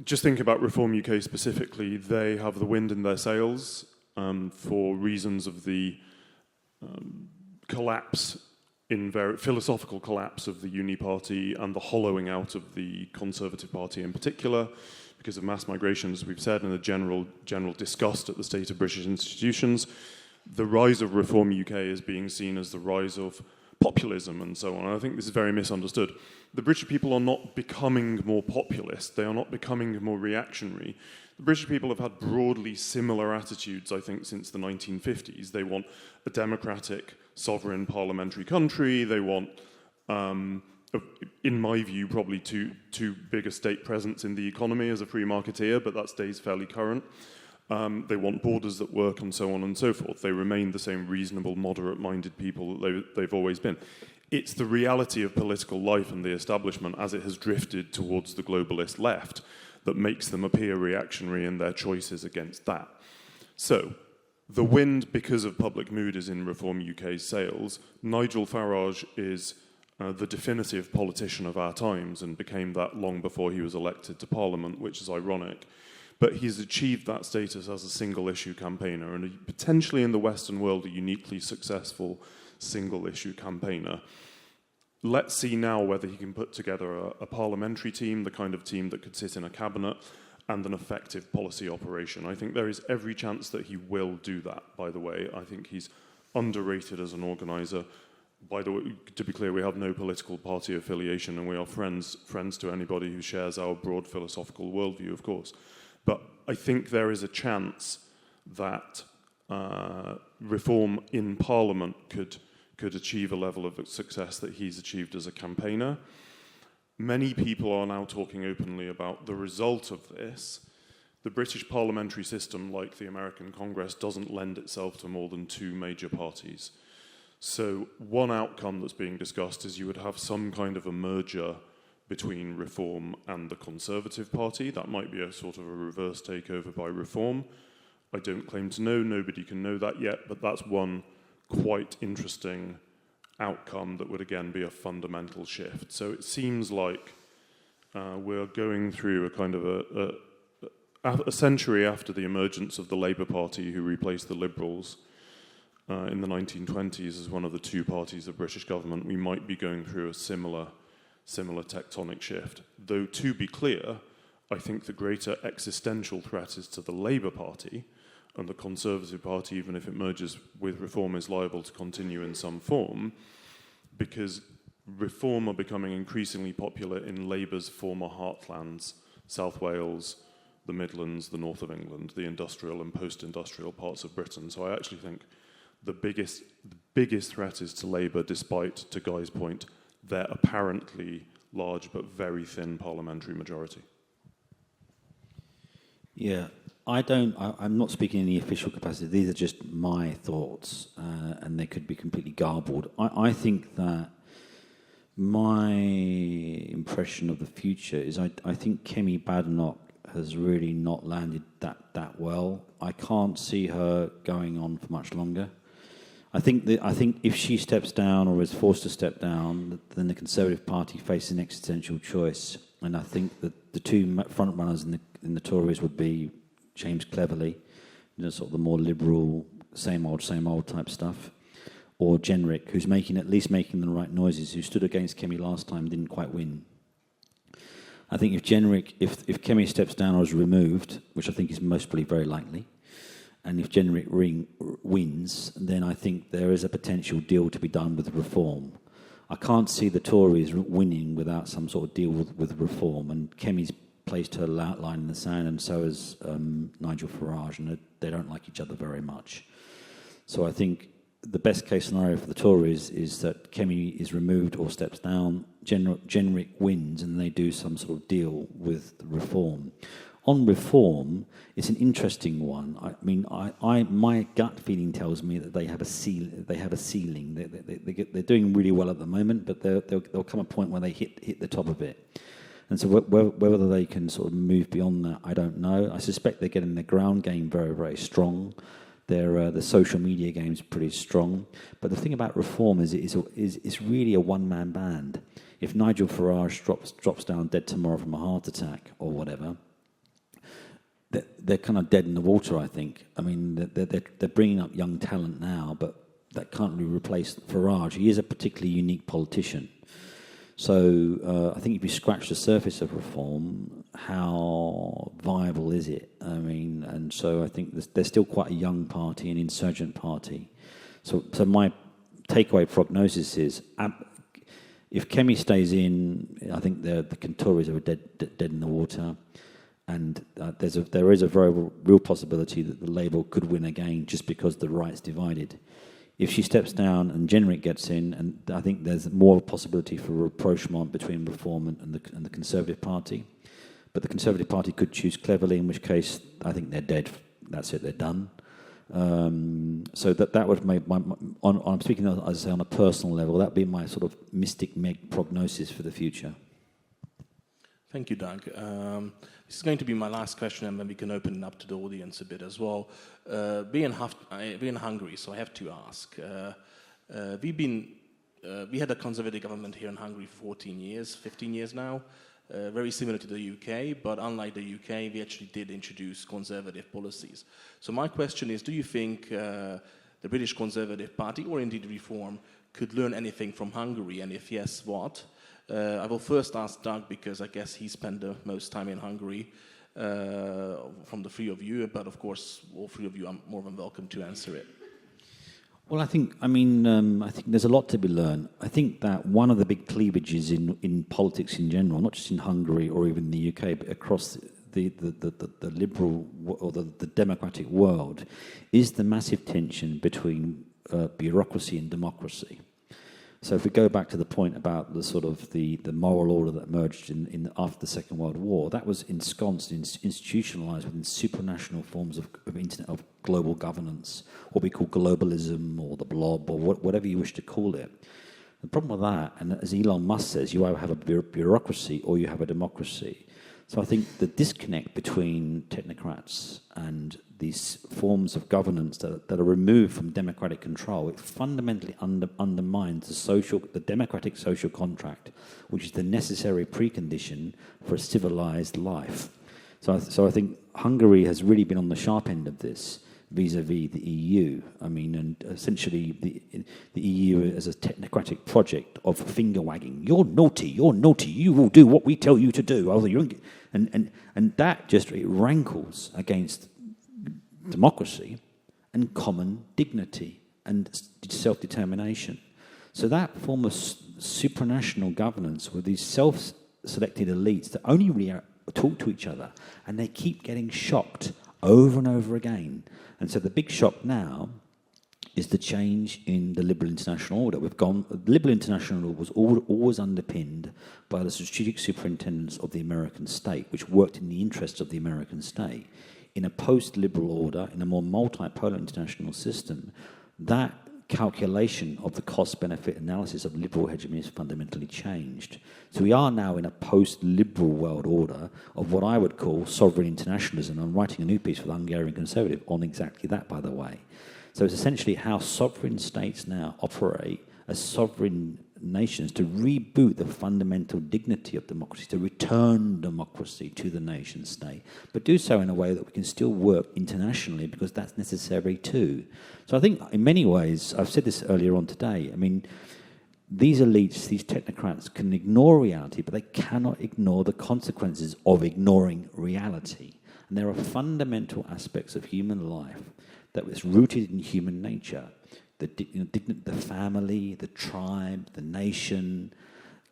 just think about Reform UK specifically, they have the wind in their sails for reasons of the philosophical collapse of the Uni Party and the hollowing out of the Conservative Party in particular, because of mass migration, as we've said, and the general disgust at the state of British institutions. The rise of Reform UK is being seen as the rise of populism and so on. And I think this is very misunderstood. The British people are not becoming more populist. They are not becoming more reactionary. The British people have had broadly similar attitudes, I think, since the 1950s. They want a democratic, sovereign, parliamentary country. They want, in my view, probably too big a state presence in the economy as a free marketeer, but that stays fairly current. They want borders that work and so on and so forth. They remain the same reasonable, moderate-minded people that they've always been. It's the reality of political life and the establishment as it has drifted towards the globalist left that makes them appear reactionary in their choices against that. So, the wind, because of public mood, is in Reform UK's sails. Nigel Farage is the definitive politician of our times and became that long before he was elected to Parliament, which is ironic. But he's achieved that status as a single-issue campaigner, and potentially in the Western world a uniquely successful single-issue campaigner. Let's see now whether he can put together a parliamentary team, the kind of team that could sit in a cabinet, and an effective policy operation. I think there is every chance that he will do that, by the way. I think he's underrated as an organiser. By the way, to be clear, we have no political party affiliation, and we are friends to anybody who shares our broad philosophical worldview, of course. But I think there is a chance that Reform in Parliament could achieve a level of success that he's achieved as a campaigner. many people are now talking openly about the result of this. The British parliamentary system, like the American Congress, doesn't lend itself to more than two major parties. So one outcome that's being discussed is you would have some kind of a merger between Reform and the Conservative Party. That might be a sort of a reverse takeover by Reform. I don't claim to know, nobody can know that yet, but that's one quite interesting outcome that would again be a fundamental shift. So it seems like we're going through a kind of a century after the emergence of the Labour Party, who replaced the Liberals in the 1920s as one of the two parties of British government. We might be going through a similar tectonic shift. Though, to be clear, I think the greater existential threat is to the Labour Party, and the Conservative Party, even if it merges with Reform, is liable to continue in some form, because Reform are becoming increasingly popular in Labour's former heartlands, South Wales, the Midlands, the north of England, the industrial and post-industrial parts of Britain. So I actually think the biggest threat is to Labour, despite, to Guy's point, their apparently large but very thin parliamentary majority. Yeah, I'm not speaking in the official capacity. These are just my thoughts, and they could be completely garbled. I think that my impression of the future is I think Kemi Badenoch has really not landed that well. I can't see her going on for much longer. I think if she steps down or is forced to step down, then the Conservative Party faces an existential choice. And I think that the two front runners in the Tories would be James Cleverly, sort of the more liberal, same old type stuff, or Jenrick, who's at least making the right noises, who stood against Kemi last time, didn't quite win. I think if Kemi steps down or is removed, which I think is most probably very likely, and if Jenrick wins, then I think there is a potential deal to be done with Reform. I can't see the Tories winning without some sort of deal with Reform, and Kemi's placed her line in the sand, and so has Nigel Farage, and they don't like each other very much. So I think the best case scenario for the Tories is that Kemi is removed or steps down, Jenrick wins, and they do some sort of deal with Reform. On Reform, it's an interesting one. I mean, my gut feeling tells me that they have a ceiling. They're doing really well at the moment, but there'll come a point where they hit the top of it. And so whether they can sort of move beyond that, I don't know. I suspect they're getting their ground game very, very strong. The social media game is pretty strong. But the thing about Reform is it's really a one-man band. If Nigel Farage drops down dead tomorrow from a heart attack or whatever, they're kind of dead in the water, I think. I mean, they're bringing up young talent now, but that can't really replace Farage. He is a particularly unique politician. So I think if you scratch the surface of Reform, how viable is it? I mean, and so I think they're still quite a young party, an insurgent party. So my takeaway prognosis is, if Kemi stays in, I think the Tories are dead in the water, and there is a very real possibility that the Labour could win again just because the right's divided. If she steps down and Jenrick gets in, and I think there's more possibility for rapprochement between Reform and the Conservative Party. But the Conservative Party could choose Cleverly, in which case I think they're dead. That's it, they're done. So that would make I'm speaking, as I say, on a personal level, that would be my sort of mystic prognosis for the future. Thank you, Doug. This is going to be my last question, and then we can open it up to the audience a bit as well. Being Hungary, so I have to ask. We had a conservative government here in Hungary for 15 years now, very similar to the UK, but unlike the UK, we actually did introduce conservative policies. So my question is, do you think the British Conservative Party, or indeed Reform, could learn anything from Hungary, and if yes, what? I will first ask Doug, because I guess he spent the most time in Hungary from the three of you, but of course all three of you are more than welcome to answer it. Well, I think there's a lot to be learned. I think that one of the big cleavages in politics in general, not just in Hungary or even the UK, but across the liberal or the democratic world, is the massive tension between bureaucracy and democracy. So if we go back to the point about the sort of the moral order that emerged in after the Second World War, that was ensconced, institutionalized within supranational forms of global governance, what we call globalism or the blob or whatever you wish to call it. The problem with that, and as Elon Musk says, you either have a bureaucracy or you have a democracy. So I think the disconnect between technocrats and these forms of governance that are removed from democratic control, it fundamentally undermines the democratic social contract, which is the necessary precondition for a civilized life. So I think Hungary has really been on the sharp end of this vis-à-vis the EU. I mean, and essentially the EU is a technocratic project of finger wagging. You're naughty, you will do what we tell you to do. And that just, it rankles against democracy and common dignity and self-determination. So that form of supranational governance with these self-selected elites that only really talk to each other, and they keep getting shocked over and over again. And so the big shock now is the change in the liberal international order. The liberal international order was always underpinned by the strategic superintendence of the American state, which worked in the interests of the American state. In a post-liberal order, in a more multipolar international system, that calculation of the cost-benefit analysis of liberal hegemony has fundamentally changed. So we are now in a post-liberal world order of what I would call sovereign internationalism. I'm writing a new piece for the Hungarian Conservative on exactly that, by the way. So it's essentially how sovereign states now operate as sovereign nations to reboot the fundamental dignity of democracy, to return democracy to the nation state, but do so in a way that we can still work internationally, because that's necessary too. So I think in many ways, I've said this earlier on today, I mean, these elites, these technocrats can ignore reality, but they cannot ignore the consequences of ignoring reality. And there are fundamental aspects of human life that was rooted in human nature. The family, the tribe, the nation,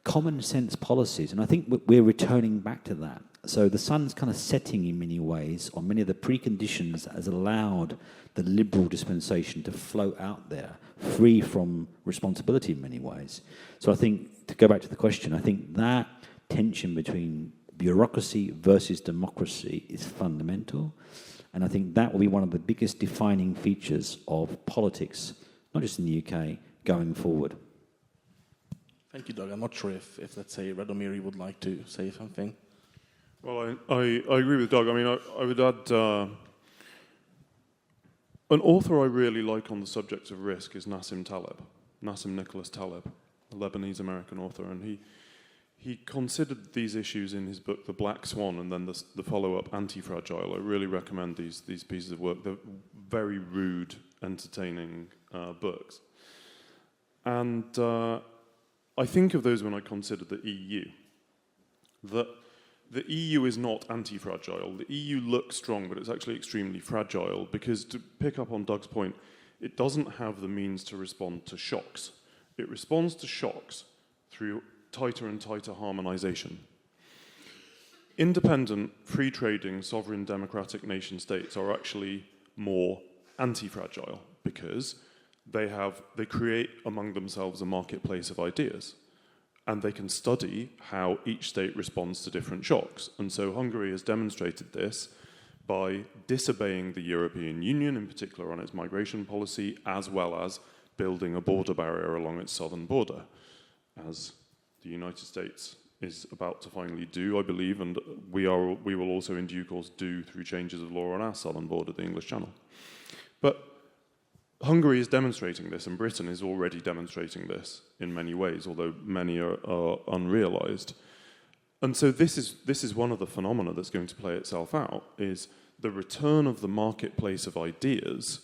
common sense policies. And I think we're returning back to that. So the sun's kind of setting in many ways on many of the preconditions that has allowed the liberal dispensation to float out there, free from responsibility in many ways. So I think, to go back to the question, I think that tension between bureaucracy versus democracy is fundamental. And I think that will be one of the biggest defining features of politics, not just in the UK, going forward. Thank you, Doug. I'm not sure if let's say, Radomir would like to say something. Well, I agree with Doug. I mean, I would add an author I really like on the subject of risk is Nassim Nicholas Taleb, a Lebanese-American author, and he considered these issues in his book The Black Swan, and then the follow-up Anti-Fragile. I really recommend these pieces of work. They're very rude, entertaining books. And I think of those when I consider the EU. The EU is not anti-fragile. The EU looks strong, but it's actually extremely fragile, because, to pick up on Doug's point, it doesn't have the means to respond to shocks. It responds to shocks through tighter and tighter harmonization. Independent, free-trading, sovereign, democratic nation-states are actually more anti-fragile, because they create among themselves a marketplace of ideas, and they can study how each state responds to different shocks. And so Hungary has demonstrated this by disobeying the European Union, in particular on its migration policy, as well as building a border barrier along its southern border, as the United States is about to finally do, I believe, and we will also in due course do through changes of law on our southern border, the English Channel. But Hungary is demonstrating this, and Britain is already demonstrating this in many ways, although many are unrealized. And so this is one of the phenomena that's going to play itself out, is the return of the marketplace of ideas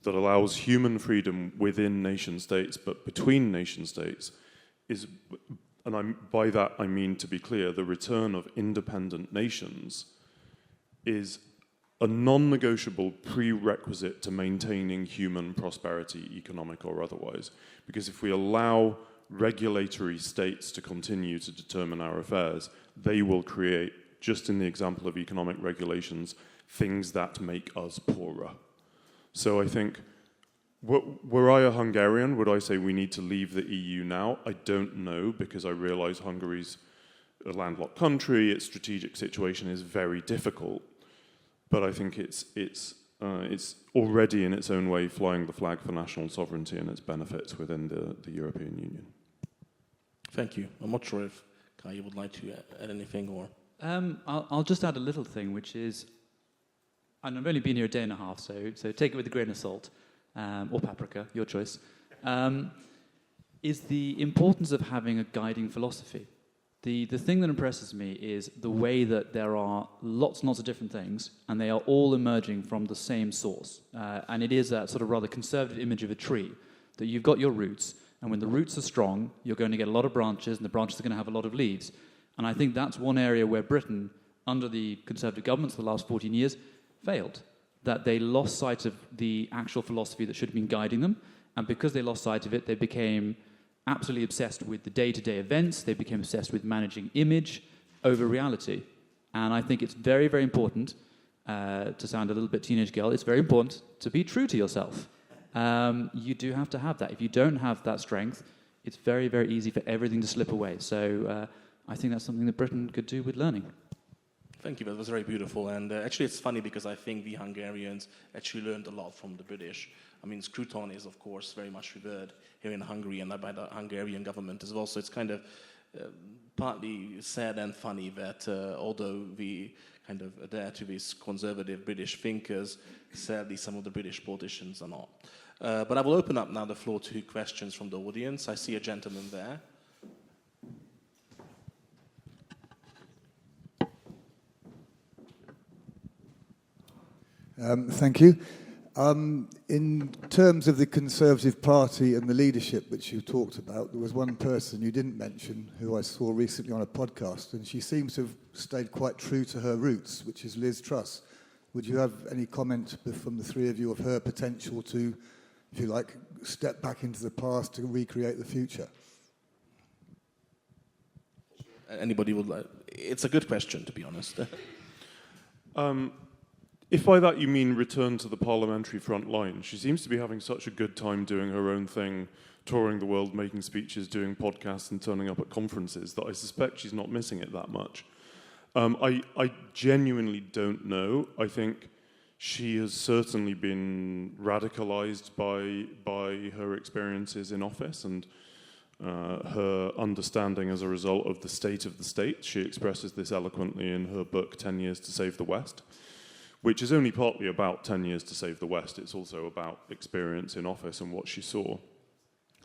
that allows human freedom within nation states, but between nation states, by that I mean, to be clear, the return of independent nations is a non-negotiable prerequisite to maintaining human prosperity, economic or otherwise. Because if we allow regulatory states to continue to determine our affairs, they will create, just in the example of economic regulations, things that make us poorer. So I think Were I a Hungarian, would I say we need to leave the EU now? I don't know, because I realise Hungary's a landlocked country, its strategic situation is very difficult. But I think it's already in its own way flying the flag for national sovereignty and its benefits within the European Union. Thank you. I'm not sure if Kai, you would like to add anything or... I'll just add a little thing, which is, and I've only been here a day and a half, so take it with a grain of salt, or paprika, your choice, is the importance of having a guiding philosophy. The thing that impresses me is the way that there are lots and lots of different things, and they are all emerging from the same source. And it is that sort of rather conservative image of a tree, that you've got your roots, and when the roots are strong, you're going to get a lot of branches, and the branches are going to have a lot of leaves. And I think that's one area where Britain, under the Conservative governments for the last 14 years, failed. That they lost sight of the actual philosophy that should have been guiding them, and because they lost sight of it, they became absolutely obsessed with the day-to-day events, they became obsessed with managing image over reality. And I think it's very, very important, to sound a little bit teenage girl, it's very important to be true to yourself. You do have to have that. If you don't have that strength, it's very, very easy for everything to slip away. So I think that's something that Britain could do with learning. Thank you, that was very beautiful. And actually it's funny because I think we Hungarians actually learned a lot from the British. I mean, Scruton is, of course, very much revered here in Hungary and by the Hungarian government as well. So it's kind of partly sad and funny that although we kind of adhere to these conservative British thinkers, sadly some of the British politicians are not. But I will open up now the floor to questions from the audience. I see a gentleman there. Thank you. In terms of the Conservative Party and the leadership which you talked about, there was one person you didn't mention who I saw recently on a podcast, and she seems to have stayed quite true to her roots, which is Liz Truss. Would you have any comment from the three of you of her potential to, if you like, step back into the past to recreate the future? Anybody would like? It's a good question, to be honest. If by that you mean return to the parliamentary front line, she seems to be having such a good time doing her own thing, touring the world, making speeches, doing podcasts and turning up at conferences, that I suspect she's not missing it that much. I genuinely don't know. I think she has certainly been radicalized by her experiences in office and her understanding as a result of the state of the state. She expresses this eloquently in her book, 10 Years to Save the West, which is only partly about 10 years to save the West. It's also about experience in office and what she saw,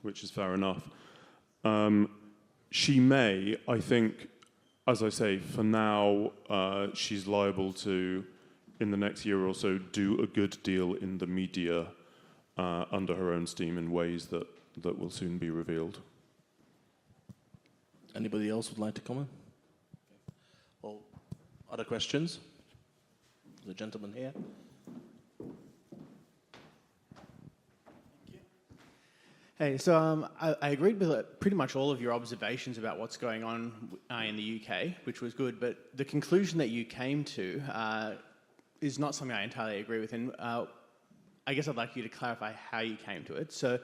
which is fair enough. She may, I think, as I say, for now, she's liable to, in the next year or so, do a good deal in the media under her own steam in ways that will soon be revealed. Anybody else would like to comment? Or other questions? The gentleman here. Hey, so I agreed with pretty much all of your observations about what's going on in the UK, which was good, but the conclusion that you came to is not something I entirely agree with, and I guess I'd like you to clarify how you came to it. So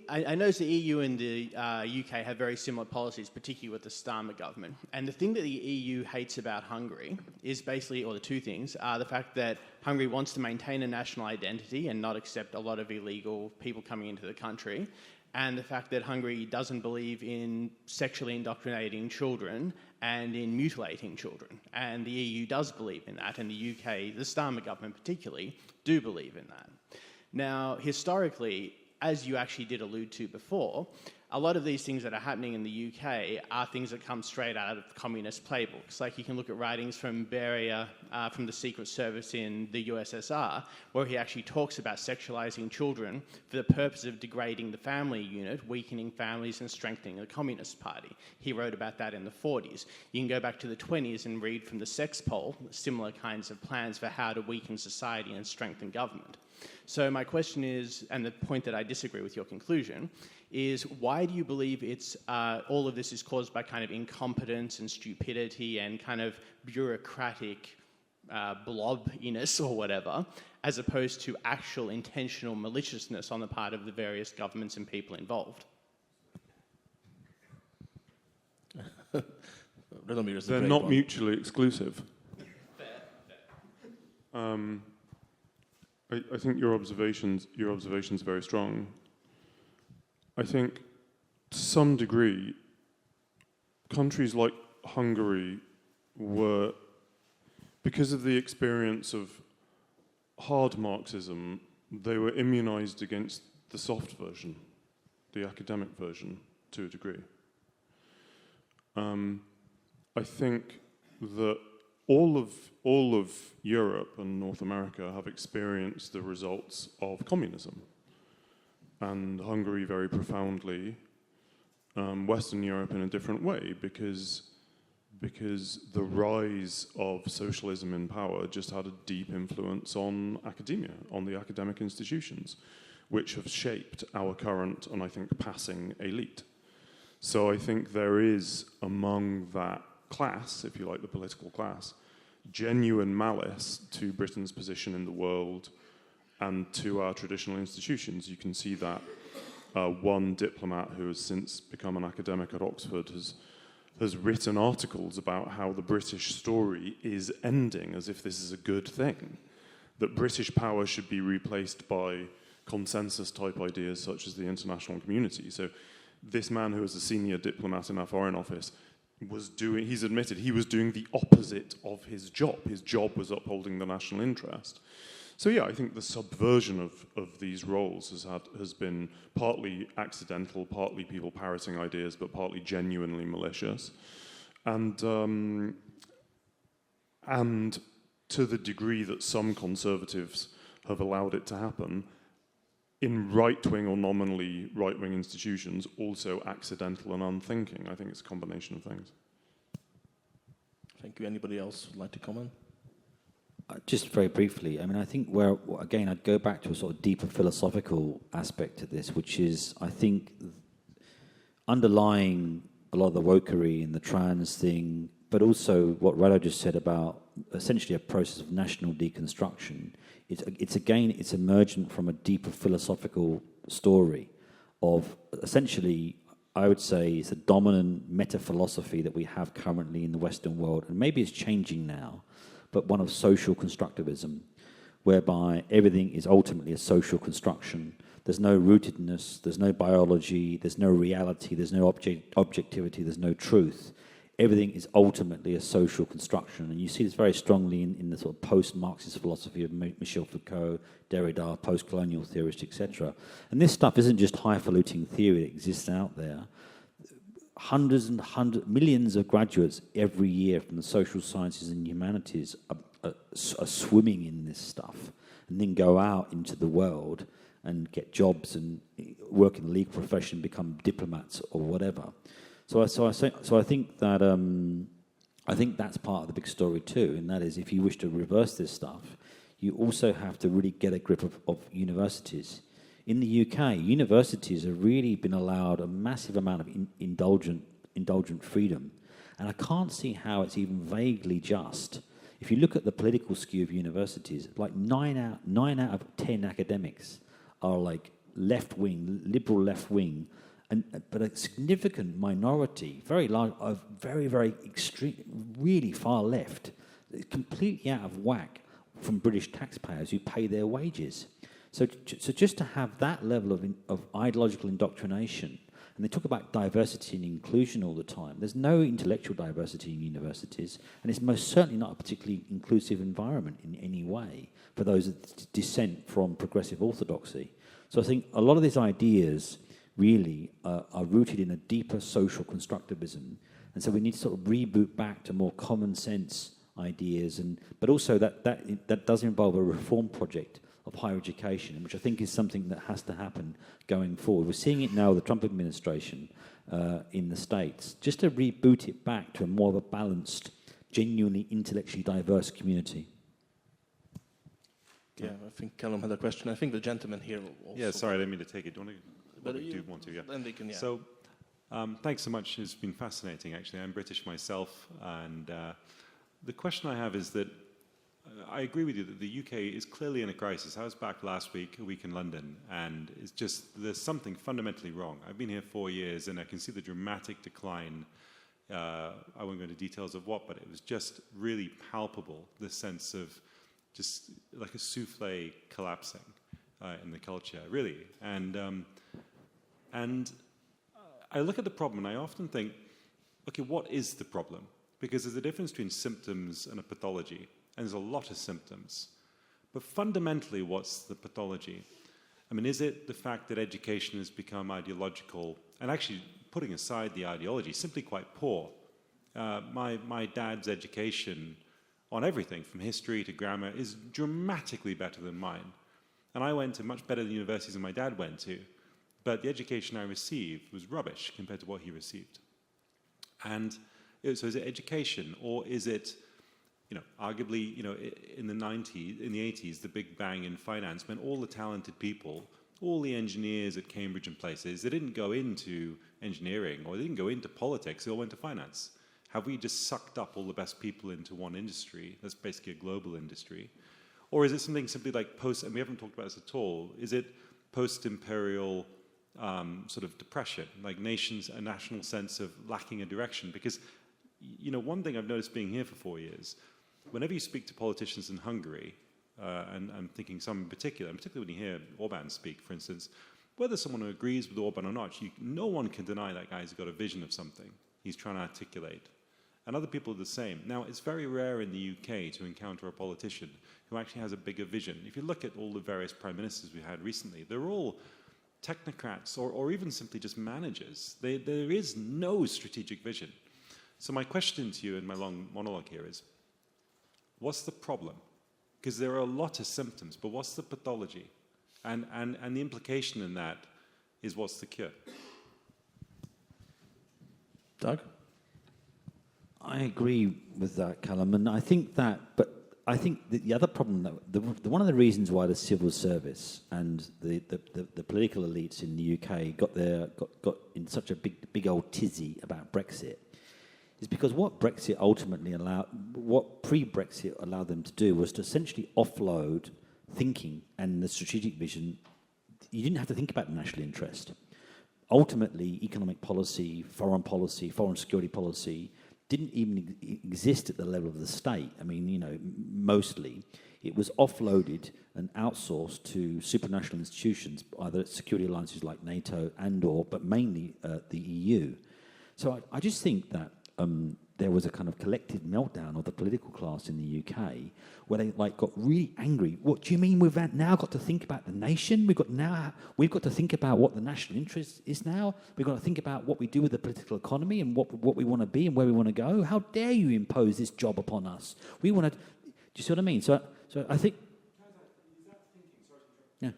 I noticed the EU and the UK have very similar policies, particularly with the Starmer government. And the thing that the EU hates about Hungary is basically, or the two things, are the fact that Hungary wants to maintain a national identity and not accept a lot of illegal people coming into the country, and the fact that Hungary doesn't believe in sexually indoctrinating children and in mutilating children. And the EU does believe in that, and the UK, the Starmer government particularly, do believe in that. Now, historically, as you actually did allude to before, a lot of these things that are happening in the UK are things that come straight out of communist playbooks. Like you can look at writings from Beria, from the Secret Service in the USSR, where he actually talks about sexualizing children for the purpose of degrading the family unit, weakening families and strengthening the Communist Party. He wrote about that in the 40s. You can go back to the 20s and read from the Sex Poll, similar kinds of plans for how to weaken society and strengthen government. So my question is, and the point that I disagree with your conclusion, is why do you believe it's all of this is caused by kind of incompetence and stupidity and kind of bureaucratic blobbiness or whatever, as opposed to actual intentional maliciousness on the part of the various governments and people involved. They're not mutually exclusive. I think your observations are very strong. I think to some degree, countries like Hungary were, because of the experience of hard Marxism, they were immunized against the soft version, the academic version, to a degree. I think that all of Europe and North America have experienced the results of communism, and Hungary very profoundly, Western Europe in a different way, because the rise of socialism in power just had a deep influence on academia, on the academic institutions, which have shaped our current and I think passing elite. So I think there is among that class, if you like, the political class, genuine malice to Britain's position in the world and to our traditional institutions. You can see that one diplomat who has since become an academic at Oxford has written articles about how the British story is ending, as if this is a good thing, that British power should be replaced by consensus-type ideas such as the international community. So this man who is a senior diplomat in our Foreign Office he's admitted he was doing the opposite of his job. His job was upholding the national interest. So yeah, I think the subversion of these roles has been partly accidental, partly people parroting ideas, but partly genuinely malicious. And to the degree that some conservatives have allowed it to happen, in right-wing or nominally right-wing institutions, also accidental and unthinking. I think it's a combination of things. Thank you. Anybody else would like to comment? Just very briefly, I mean, I think again, I'd go back to a sort of deeper philosophical aspect to this, which is, I think, underlying a lot of the wokery and the trans thing, but also what Rado just said about essentially a process of national deconstruction. It's emergent from a deeper philosophical story of essentially, I would say, it's a dominant meta-philosophy that we have currently in the Western world, and maybe it's changing now, but one of social constructivism, whereby everything is ultimately a social construction. There's no rootedness, there's no biology, there's no reality, there's no objectivity, there's no truth. Everything is ultimately a social construction. And you see this very strongly in the sort of post-Marxist philosophy of Michel Foucault, Derrida, post-colonial theorists, etc. And this stuff isn't just highfalutin theory that exists out there. Millions of graduates every year from the social sciences and humanities are swimming in this stuff and then go out into the world and get jobs and work in the legal profession, become diplomats or whatever. So I think that I think that's part of the big story too, and that is if you wish to reverse this stuff, you also have to really get a grip of universities. In the UK, universities have really been allowed a massive amount of indulgent freedom, and I can't see how it's even vaguely just. If you look at the political skew of universities, like 9 out of 10 academics are like left-wing, liberal left-wing, but a significant minority, very large, of very, very extreme, really far left, completely out of whack from British taxpayers who pay their wages. So just to have that level of ideological indoctrination, and they talk about diversity and inclusion all the time. There's no intellectual diversity in universities, and it's most certainly not a particularly inclusive environment in any way for those that dissent from progressive orthodoxy. So I think a lot of these ideas really are rooted in a deeper social constructivism, and so we need to sort of reboot back to more common sense ideas, but also that does involve a reform project of higher education, which I think is something that has to happen going forward. We're seeing it now with the Trump administration in the States, just to reboot it back to a more of a balanced, genuinely intellectually diverse community. Yeah, I think Callum had a question. I think the gentleman here also... Yeah, sorry, I didn't mean to take it. Do you want to... But you do want to, yeah. Then they can, yeah. So, thanks so much. It's been fascinating, actually. I'm British myself, and the question I have is that I agree with you that the UK is clearly in a crisis. I was back last week, a week in London, and it's just, there's something fundamentally wrong. I've been here 4 years, and I can see the dramatic decline. I won't go into details of what, but it was just really palpable, this sense of just like a souffle collapsing in the culture, really. And I look at the problem, and I often think, okay, what is the problem? Because there's a difference between symptoms and a pathology, and there's a lot of symptoms. But fundamentally, what's the pathology? I mean, is it the fact that education has become ideological, and actually, putting aside the ideology, simply quite poor? My dad's education on everything, from history to grammar, is dramatically better than mine. And I went to much better universities than my dad went to, but the education I received was rubbish compared to what he received. And so is it education, or is it, arguably, in the 80s, the Big Bang in finance meant all the talented people, all the engineers at Cambridge and places, they didn't go into engineering, or they didn't go into politics, they all went to finance. Have we just sucked up all the best people into one industry? That's basically a global industry. Or is it something simply like and we haven't talked about this at all, is it post-imperial sort of depression, like a national sense of lacking a direction? Because, one thing I've noticed being here for 4 years, whenever you speak to politicians in Hungary, and I'm thinking some in particular, and particularly when you hear Orban speak, for instance, whether someone who agrees with Orban or not, no one can deny that guy's got a vision of something he's trying to articulate. And other people are the same. Now, it's very rare in the UK to encounter a politician who actually has a bigger vision. If you look at all the various prime ministers we had recently, they're all technocrats or even simply just managers. There is no strategic vision. So my question to you in my long monologue here is, what's the problem? Because there are a lot of symptoms, but what's the pathology? And the implication in that is, what's the cure? Doug? I agree with that, Callum, and I think that the other problem, one of the reasons why the civil service and the political elites in the UK got in such a big old tizzy about Brexit is because what pre-Brexit allowed them to do was to essentially offload thinking and the strategic vision. You didn't have to think about the national interest. Ultimately, economic policy, foreign security policy, didn't even exist at the level of the state. I mean, mostly it was offloaded and outsourced to supranational institutions, either security alliances like NATO but mainly the EU. So I just think that there was a kind of collective meltdown of the political class in the UK where they got really angry. What do you mean we've now got to think about the nation? We've got to think about what the national interest is now. We've got to think about what we do with the political economy and what we want to be and where we want to go. How dare you impose this job upon us? We want to. Do you see what I mean? So I think. Yeah.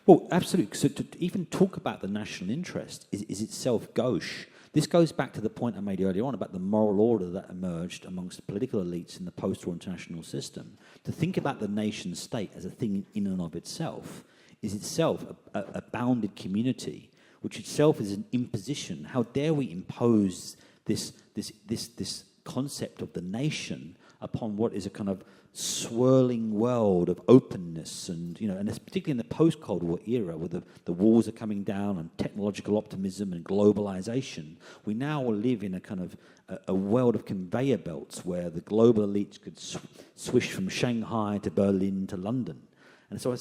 Well, absolutely. So to even talk about the national interest is itself gauche. This goes back to the point I made earlier on about the moral order that emerged amongst the political elites in the post-war international system. To think about the nation state as a thing in and of itself is itself a bounded community, which itself is an imposition. How dare we impose this concept of the nation upon what is a kind of swirling world of openness and it's particularly in the post-Cold War era where the walls are coming down and technological optimism and globalization. We now live in a kind of a world of conveyor belts where the global elites could swish from Shanghai to Berlin to London. And so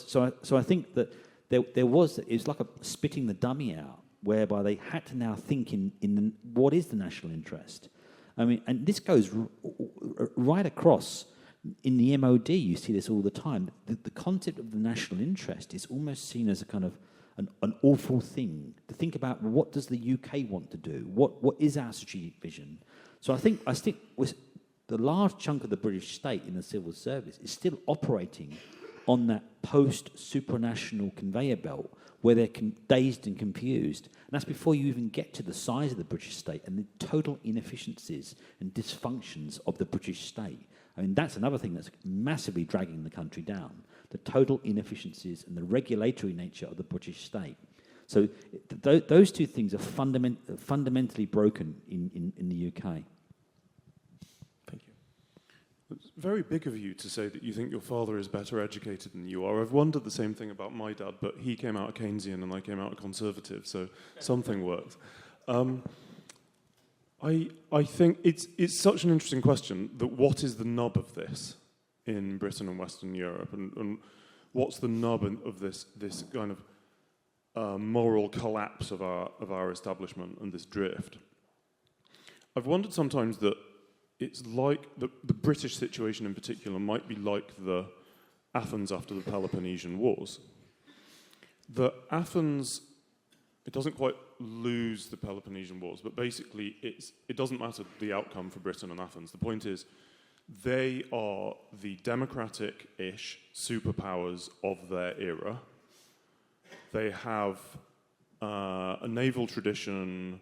I think that it was like a spitting the dummy out, whereby they had to now think in what is the national interest. I mean, and this goes right across. In the MOD, you see this all the time. The concept of the national interest is almost seen as a kind of an awful thing. To think about, what does the UK want to do? What is our strategic vision? So I think with the large chunk of the British state in the civil service is still operating on that post-supranational conveyor belt where they're dazed and confused. And that's before you even get to the size of the British state and the total inefficiencies and dysfunctions of the British state. I mean, that's another thing that's massively dragging the country down, the total inefficiencies and the regulatory nature of the British state. So those two things are fundamentally broken in the UK. Thank you. It's very big of you to say that you think your father is better educated than you are. I've wondered the same thing about my dad, but he came out a Keynesian and I came out a conservative, so something worked. I think it's such an interesting question that what is the nub of this in Britain and Western Europe, and what's the nub of this kind of moral collapse of our establishment and this drift? I've wondered sometimes that it's like the British situation in particular might be like the Athens after the Peloponnesian Wars. The Athens, it doesn't quite lose the Peloponnesian Wars, but basically it doesn't matter the outcome for Britain and Athens. The point is they are the democratic-ish superpowers of their era. They have a naval tradition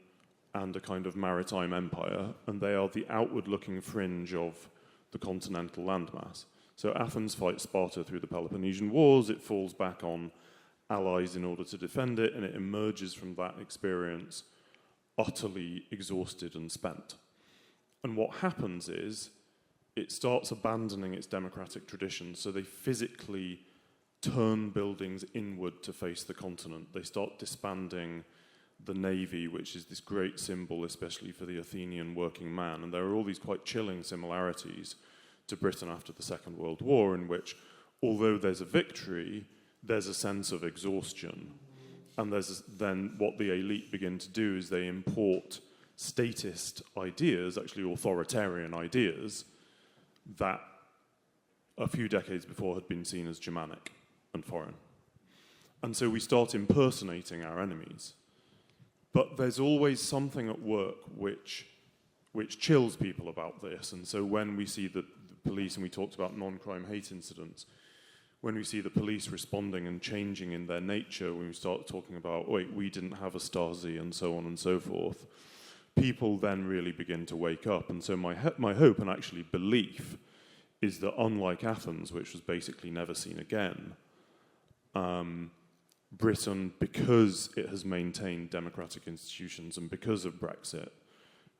and a kind of maritime empire, and they are the outward-looking fringe of the continental landmass. So Athens fights Sparta through the Peloponnesian Wars, it falls back on allies in order to defend it, and it emerges from that experience utterly exhausted and spent. And what happens is it starts abandoning its democratic traditions, so they physically turn buildings inward to face the continent. They start disbanding the navy, which is this great symbol, especially for the Athenian working man. And there are all these quite chilling similarities to Britain after the Second World War, in which, although there's a victory, there's a sense of exhaustion. And then what the elite begin to do is they import statist ideas, actually authoritarian ideas, that a few decades before had been seen as Germanic and foreign. And so we start impersonating our enemies. But there's always something at work which chills people about this. And so when we see the police, and we talked about non-crime hate incidents, when we see the police responding and changing in their nature, when we start talking about, wait, we didn't have a Stasi and so on and so forth, people then really begin to wake up. And so my hope and actually belief is that unlike Athens, which was basically never seen again, Britain, because it has maintained democratic institutions and because of Brexit,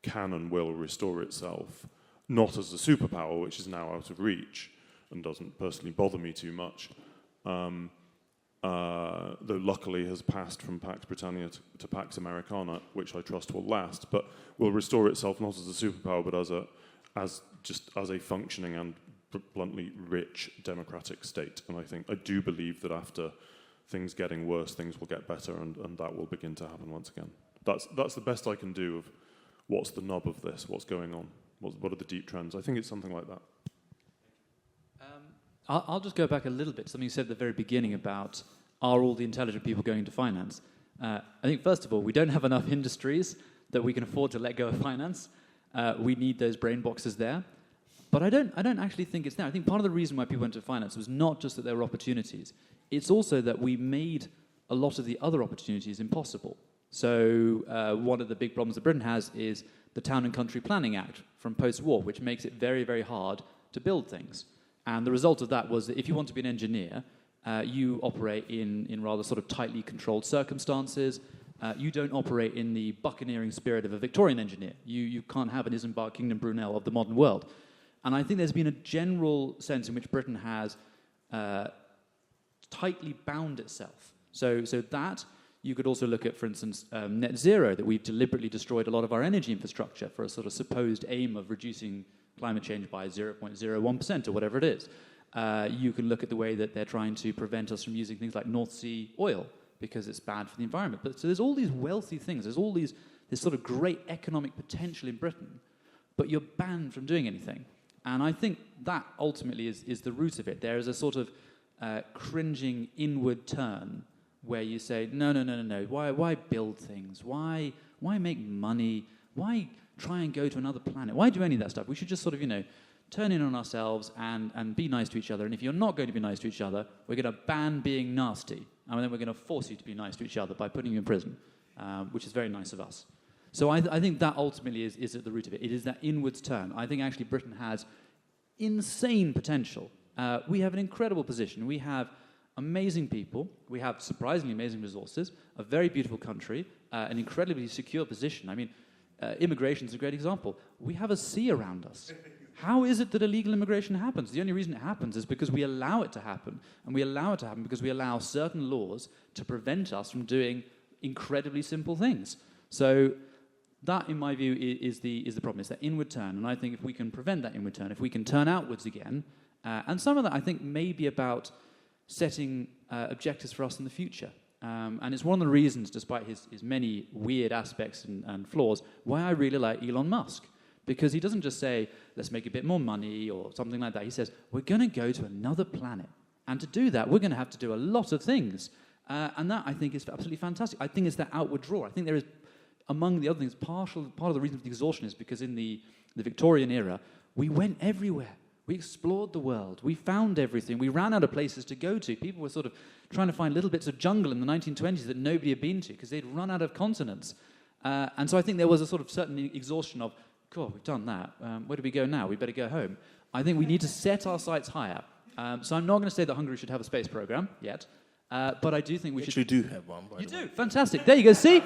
can and will restore itself, not as a superpower, which is now out of reach and doesn't personally bother me too much, though luckily has passed from Pax Britannia to Pax Americana, which I trust will last, but will restore itself not as a superpower, but as a functioning and bluntly rich democratic state. And I do believe that after things getting worse, things will get better, and that will begin to happen once again. That's the best I can do of what's the nub of this, what's going on, what are the deep trends. I think it's something like that. I'll just go back a little bit to something you said at the very beginning about, are all the intelligent people going into finance? I think, first of all, we don't have enough industries that we can afford to let go of finance. We need those brain boxes there. But I don't actually think it's there. I think part of the reason why people went to finance was not just that there were opportunities. It's also that we made a lot of the other opportunities impossible. So one of the big problems that Britain has is the Town and Country Planning Act from post-war, which makes it very, very hard to build things. And the result of that was that if you want to be an engineer, you operate in rather sort of tightly controlled circumstances. You don't operate in the buccaneering spirit of a Victorian engineer. You can't have an Isambard Kingdom Brunel of the modern world. And I think there's been a general sense in which Britain has tightly bound itself. So that, you could also look at, for instance, net zero, that we've deliberately destroyed a lot of our energy infrastructure for a sort of supposed aim of reducing climate change by 0.01% or whatever it is. You can look at the way that they're trying to prevent us from using things like North Sea oil because it's bad for the environment. But so there's all these wealthy things. There's all this sort of great economic potential in Britain, but you're banned from doing anything. And I think that ultimately is the root of it. There is a sort of cringing inward turn where you say, no. Why build things? Why make money? Why try and go to another planet? Why do any of that stuff? We should just sort of, turn in on ourselves and be nice to each other. And if you're not going to be nice to each other, we're going to ban being nasty. And then we're going to force you to be nice to each other by putting you in prison, which is very nice of us. So I think that ultimately is at the root of it. It is that inwards turn. I think actually Britain has insane potential. We have an incredible position. We have amazing people. We have surprisingly amazing resources, a very beautiful country, an incredibly secure position. I mean, immigration is a great example. We have a sea around us. How is it that illegal immigration happens? The only reason it happens is because we allow it to happen. And we allow it to happen because we allow certain laws to prevent us from doing incredibly simple things. So that, in my view, is the problem. It's that inward turn. And I think if we can prevent that inward turn, if we can turn outwards again, and some of that, I think, may be about setting objectives for us in the future. And it's one of the reasons, despite his many weird aspects and flaws, why I really like Elon Musk. Because he doesn't just say, let's make a bit more money or something like that. He says, we're going to go to another planet. And to do that, we're going to have to do a lot of things. And that, I think, is absolutely fantastic. I think it's that outward draw. I think there is, among the other things, part of the reason for the exhaustion is because in the Victorian era, we went everywhere. We explored the world. We found everything. We ran out of places to go to. People were sort of trying to find little bits of jungle in the 1920s that nobody had been to because they'd run out of continents. And so I think there was a sort of certain exhaustion of, God, we've done that. Where do we go now? We better go home. I think we need to set our sights higher. So I'm not going to say that Hungary should have a space program yet, but I do think we should... You do have one, by You the way. do? Fantastic. There you go. See?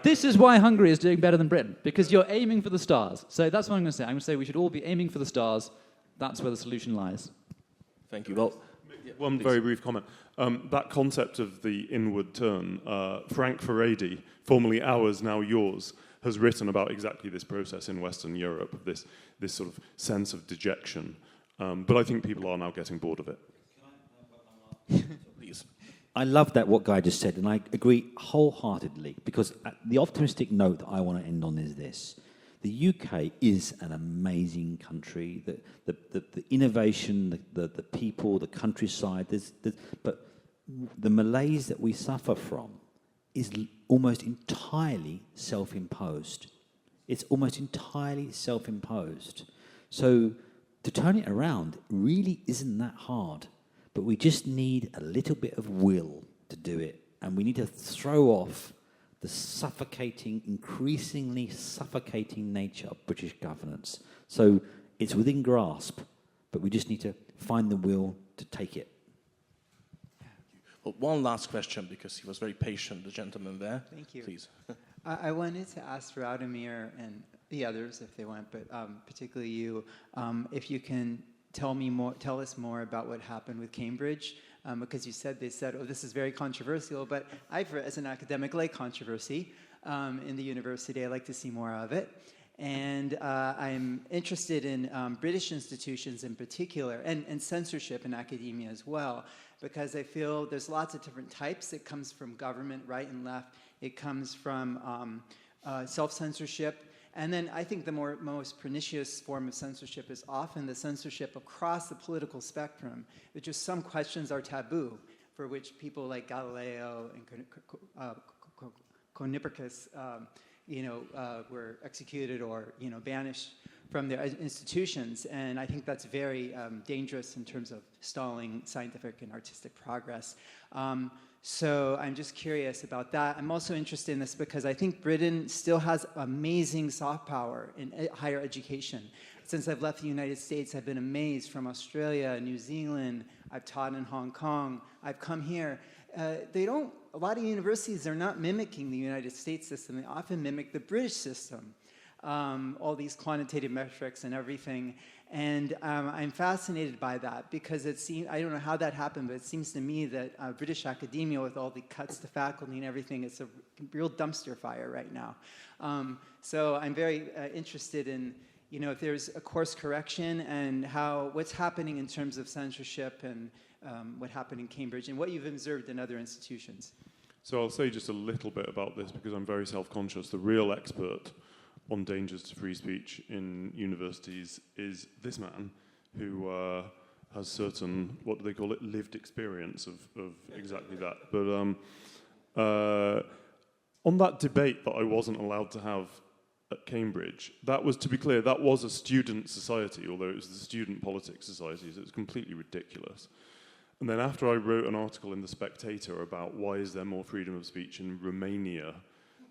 This is why Hungary is doing better than Britain, because you're aiming for the stars. So that's what I'm going to say. I'm going to say we should all be aiming for the stars. That's where the solution lies. Thank you. Well, One very brief comment. That concept of the inward turn, Frank Furedi, formerly ours, now yours, has written about exactly this process in Western Europe, this sort of sense of dejection. But I think people are now getting bored of it. please. I love that what Guy just said, and I agree wholeheartedly, because the optimistic note that I want to end on is this. The UK is an amazing country. The innovation, the people, the countryside, but the malaise that we suffer from is almost entirely self-imposed. It's almost entirely self-imposed. So to turn it around really isn't that hard, but we just need a little bit of will to do it, and we need to throw off the suffocating, increasingly suffocating nature of British governance. So it's within grasp, but we just need to find the will to take it. Well, one last question, because he was very patient, the gentleman there. Thank you. Please. I wanted to ask Radomir and the others, if they want, but particularly you, if you can tell us more about what happened with Cambridge, because they said, oh, this is very controversial, but as an academic, like controversy in the university. I like to see more of it. And I'm interested in British institutions in particular, and censorship in academia as well, because I feel there's lots of different types. It comes from government, right and left. It comes from self-censorship. And then I think the most pernicious form of censorship is often the censorship across the political spectrum. It's just some questions are taboo, for which people like Galileo and Copernicus were executed or banished from their institutions. And I think that's very dangerous in terms of stalling scientific and artistic progress. So I'm just curious about that. I'm also interested in this because I think Britain still has amazing soft power in higher education. Since I've left the United States, I've been amazed from Australia, New Zealand. I've taught in Hong Kong. I've come here. A lot of universities are not mimicking the United States system. They often mimic the British system. All these quantitative metrics and everything. And I'm fascinated by that because I don't know how that happened, but it seems to me that British academia, with all the cuts to faculty and everything, it's a real dumpster fire right now. So I'm very interested in, if there's a course correction and what's happening in terms of censorship and what happened in Cambridge and what you've observed in other institutions. So I'll say just a little bit about this because I'm very self-conscious. The real expert on dangers to free speech in universities is this man who has certain, what do they call it, lived experience of exactly that. But on that debate that I wasn't allowed to have at Cambridge, that was, to be clear, that was a student society, although it was the Student Politics Society, so it was completely ridiculous. And then after I wrote an article in The Spectator about why is there more freedom of speech in Romania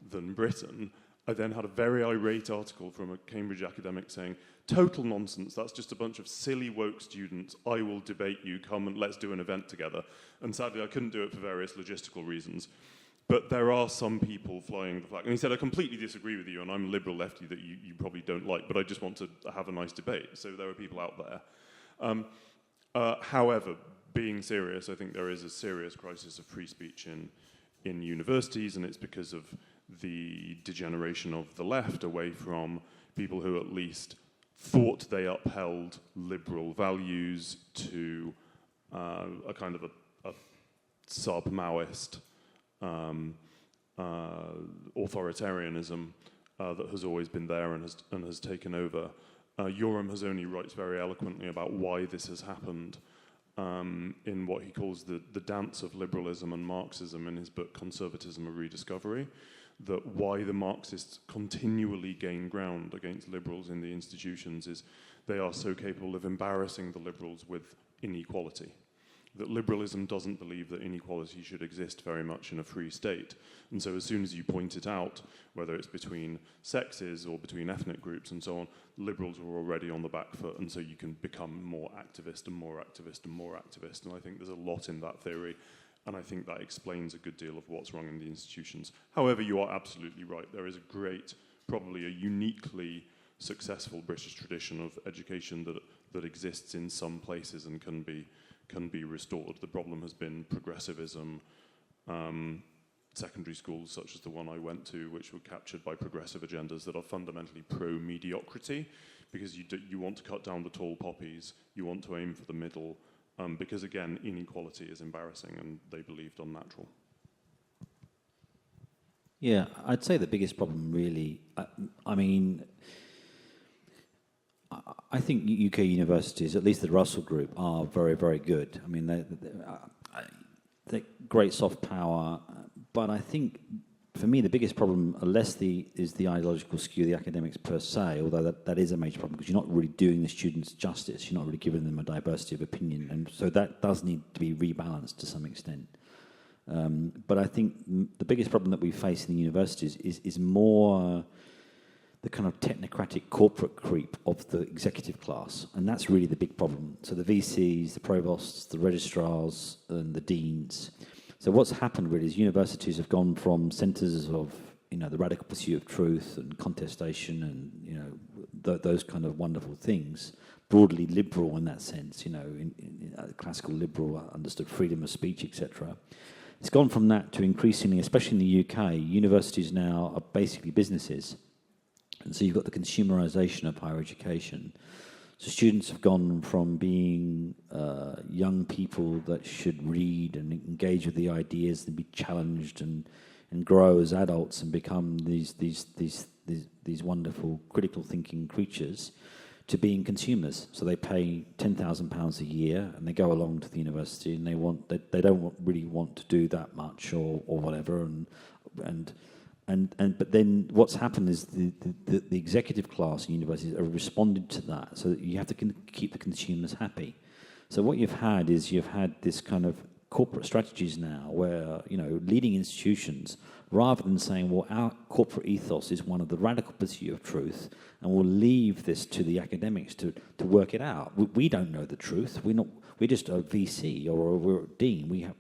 than Britain, I then had a very irate article from a Cambridge academic saying, total nonsense, that's just a bunch of silly woke students, I will debate you, come and let's do an event together. And sadly I couldn't do it for various logistical reasons. But there are some people flying the flag. And he said, I completely disagree with you, and I'm a liberal lefty that you probably don't like, but I just want to have a nice debate. So there are people out there. However, being serious, I think there is a serious crisis of free speech in universities, and it's because of the degeneration of the left away from people who at least thought they upheld liberal values to a kind of a sub-Maoist authoritarianism that has always been there and has taken over. Yoram Hazony writes very eloquently about why this has happened in what he calls the dance of liberalism and Marxism in his book Conservatism, a Rediscovery, that why the Marxists continually gain ground against liberals in the institutions is they are so capable of embarrassing the liberals with inequality. That liberalism doesn't believe that inequality should exist very much in a free state. And so as soon as you point it out, whether it's between sexes or between ethnic groups and so on, liberals are already on the back foot, and so you can become more activist and more activist and more activist. And I think there's a lot in that theory, and I think that explains a good deal of what's wrong in the institutions. However, you are absolutely right. There is a great, probably a uniquely successful British tradition of education that exists in some places and can be restored. The problem has been progressivism, secondary schools such as the one I went to, which were captured by progressive agendas that are fundamentally pro-mediocrity, because you want to cut down the tall poppies, you want to aim for the middle, because again, inequality is embarrassing and they believed unnatural. Yeah, I'd say the biggest problem really, I think UK universities, at least the Russell Group, are very, very good. I mean, they're great soft power, but I think, for me, the biggest problem, is the ideological skew of the academics per se, although that is a major problem, because you're not really doing the students justice, you're not really giving them a diversity of opinion, and so that does need to be rebalanced to some extent. But I think the biggest problem that we face in the universities is more the kind of technocratic corporate creep of the executive class, and that's really the big problem. So the VCs, the provosts, the registrars, and the deans. So what's happened really is universities have gone from centres of, the radical pursuit of truth and contestation and, those kind of wonderful things, broadly liberal in that sense, in classical liberal, understood freedom of speech, etc. It's gone from that to increasingly, especially in the UK, universities now are basically businesses. And so you've got the consumerization of higher education. So students have gone from being young people that should read and engage with the ideas and be challenged and grow as adults and become these wonderful critical thinking creatures to being consumers. So they pay £10,000 a year and they go along to the university and they don't really want to do that much or whatever but then what's happened is the executive class in universities have responded to that, so that you have to keep the consumers happy. So what you've had this kind of corporate strategies now where, leading institutions, rather than saying, well, our corporate ethos is one of the radical pursuit of truth, and we'll leave this to the academics to work it out. We don't know the truth. We're just a VC or we're a dean. We have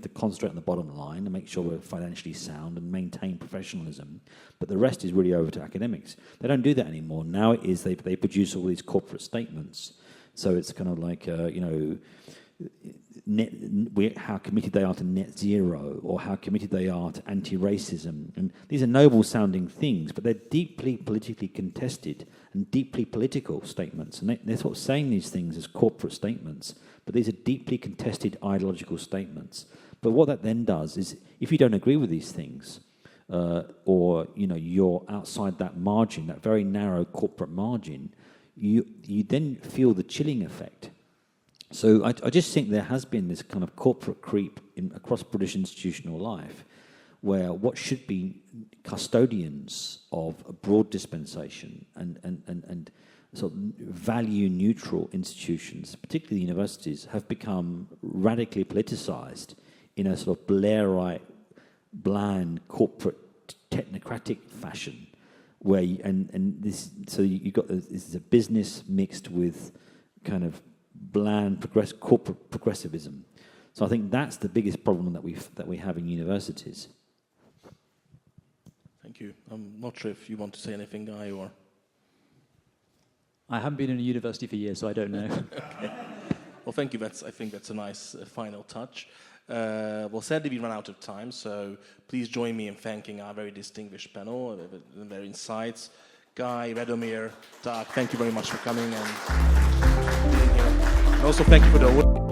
to concentrate on the bottom line and make sure we're financially sound and maintain professionalism. But the rest is really over to academics. They don't do that anymore. Now it is they produce all these corporate statements. So it's kind of like how committed they are to net zero, or how committed they are to anti-racism. And these are noble-sounding things, but they're deeply politically contested and deeply political statements. And they're sort of saying these things as corporate statements, but these are deeply contested ideological statements. But what that then does is, if you don't agree with these things, or you're outside that margin, that very narrow corporate margin, you then feel the chilling effect. So I just think there has been this kind of corporate creep across British institutional life, where what should be custodians of a broad dispensation and sort of value-neutral institutions, particularly universities, have become radically politicised in a sort of Blairite, bland corporate technocratic fashion, where you got this is a business mixed with kind of bland corporate progressivism. So I think that's the biggest problem that we have in universities. Thank you. I'm not sure if you want to say anything, Guy, or... I haven't been in a university for years, so I don't know. Okay. Well, thank you. I think that's a nice final touch. Well, sadly, we run out of time, so please join me in thanking our very distinguished panel, their insights. Guy, Radomir, Doug, thank you very much for coming and being here. And also thank you for the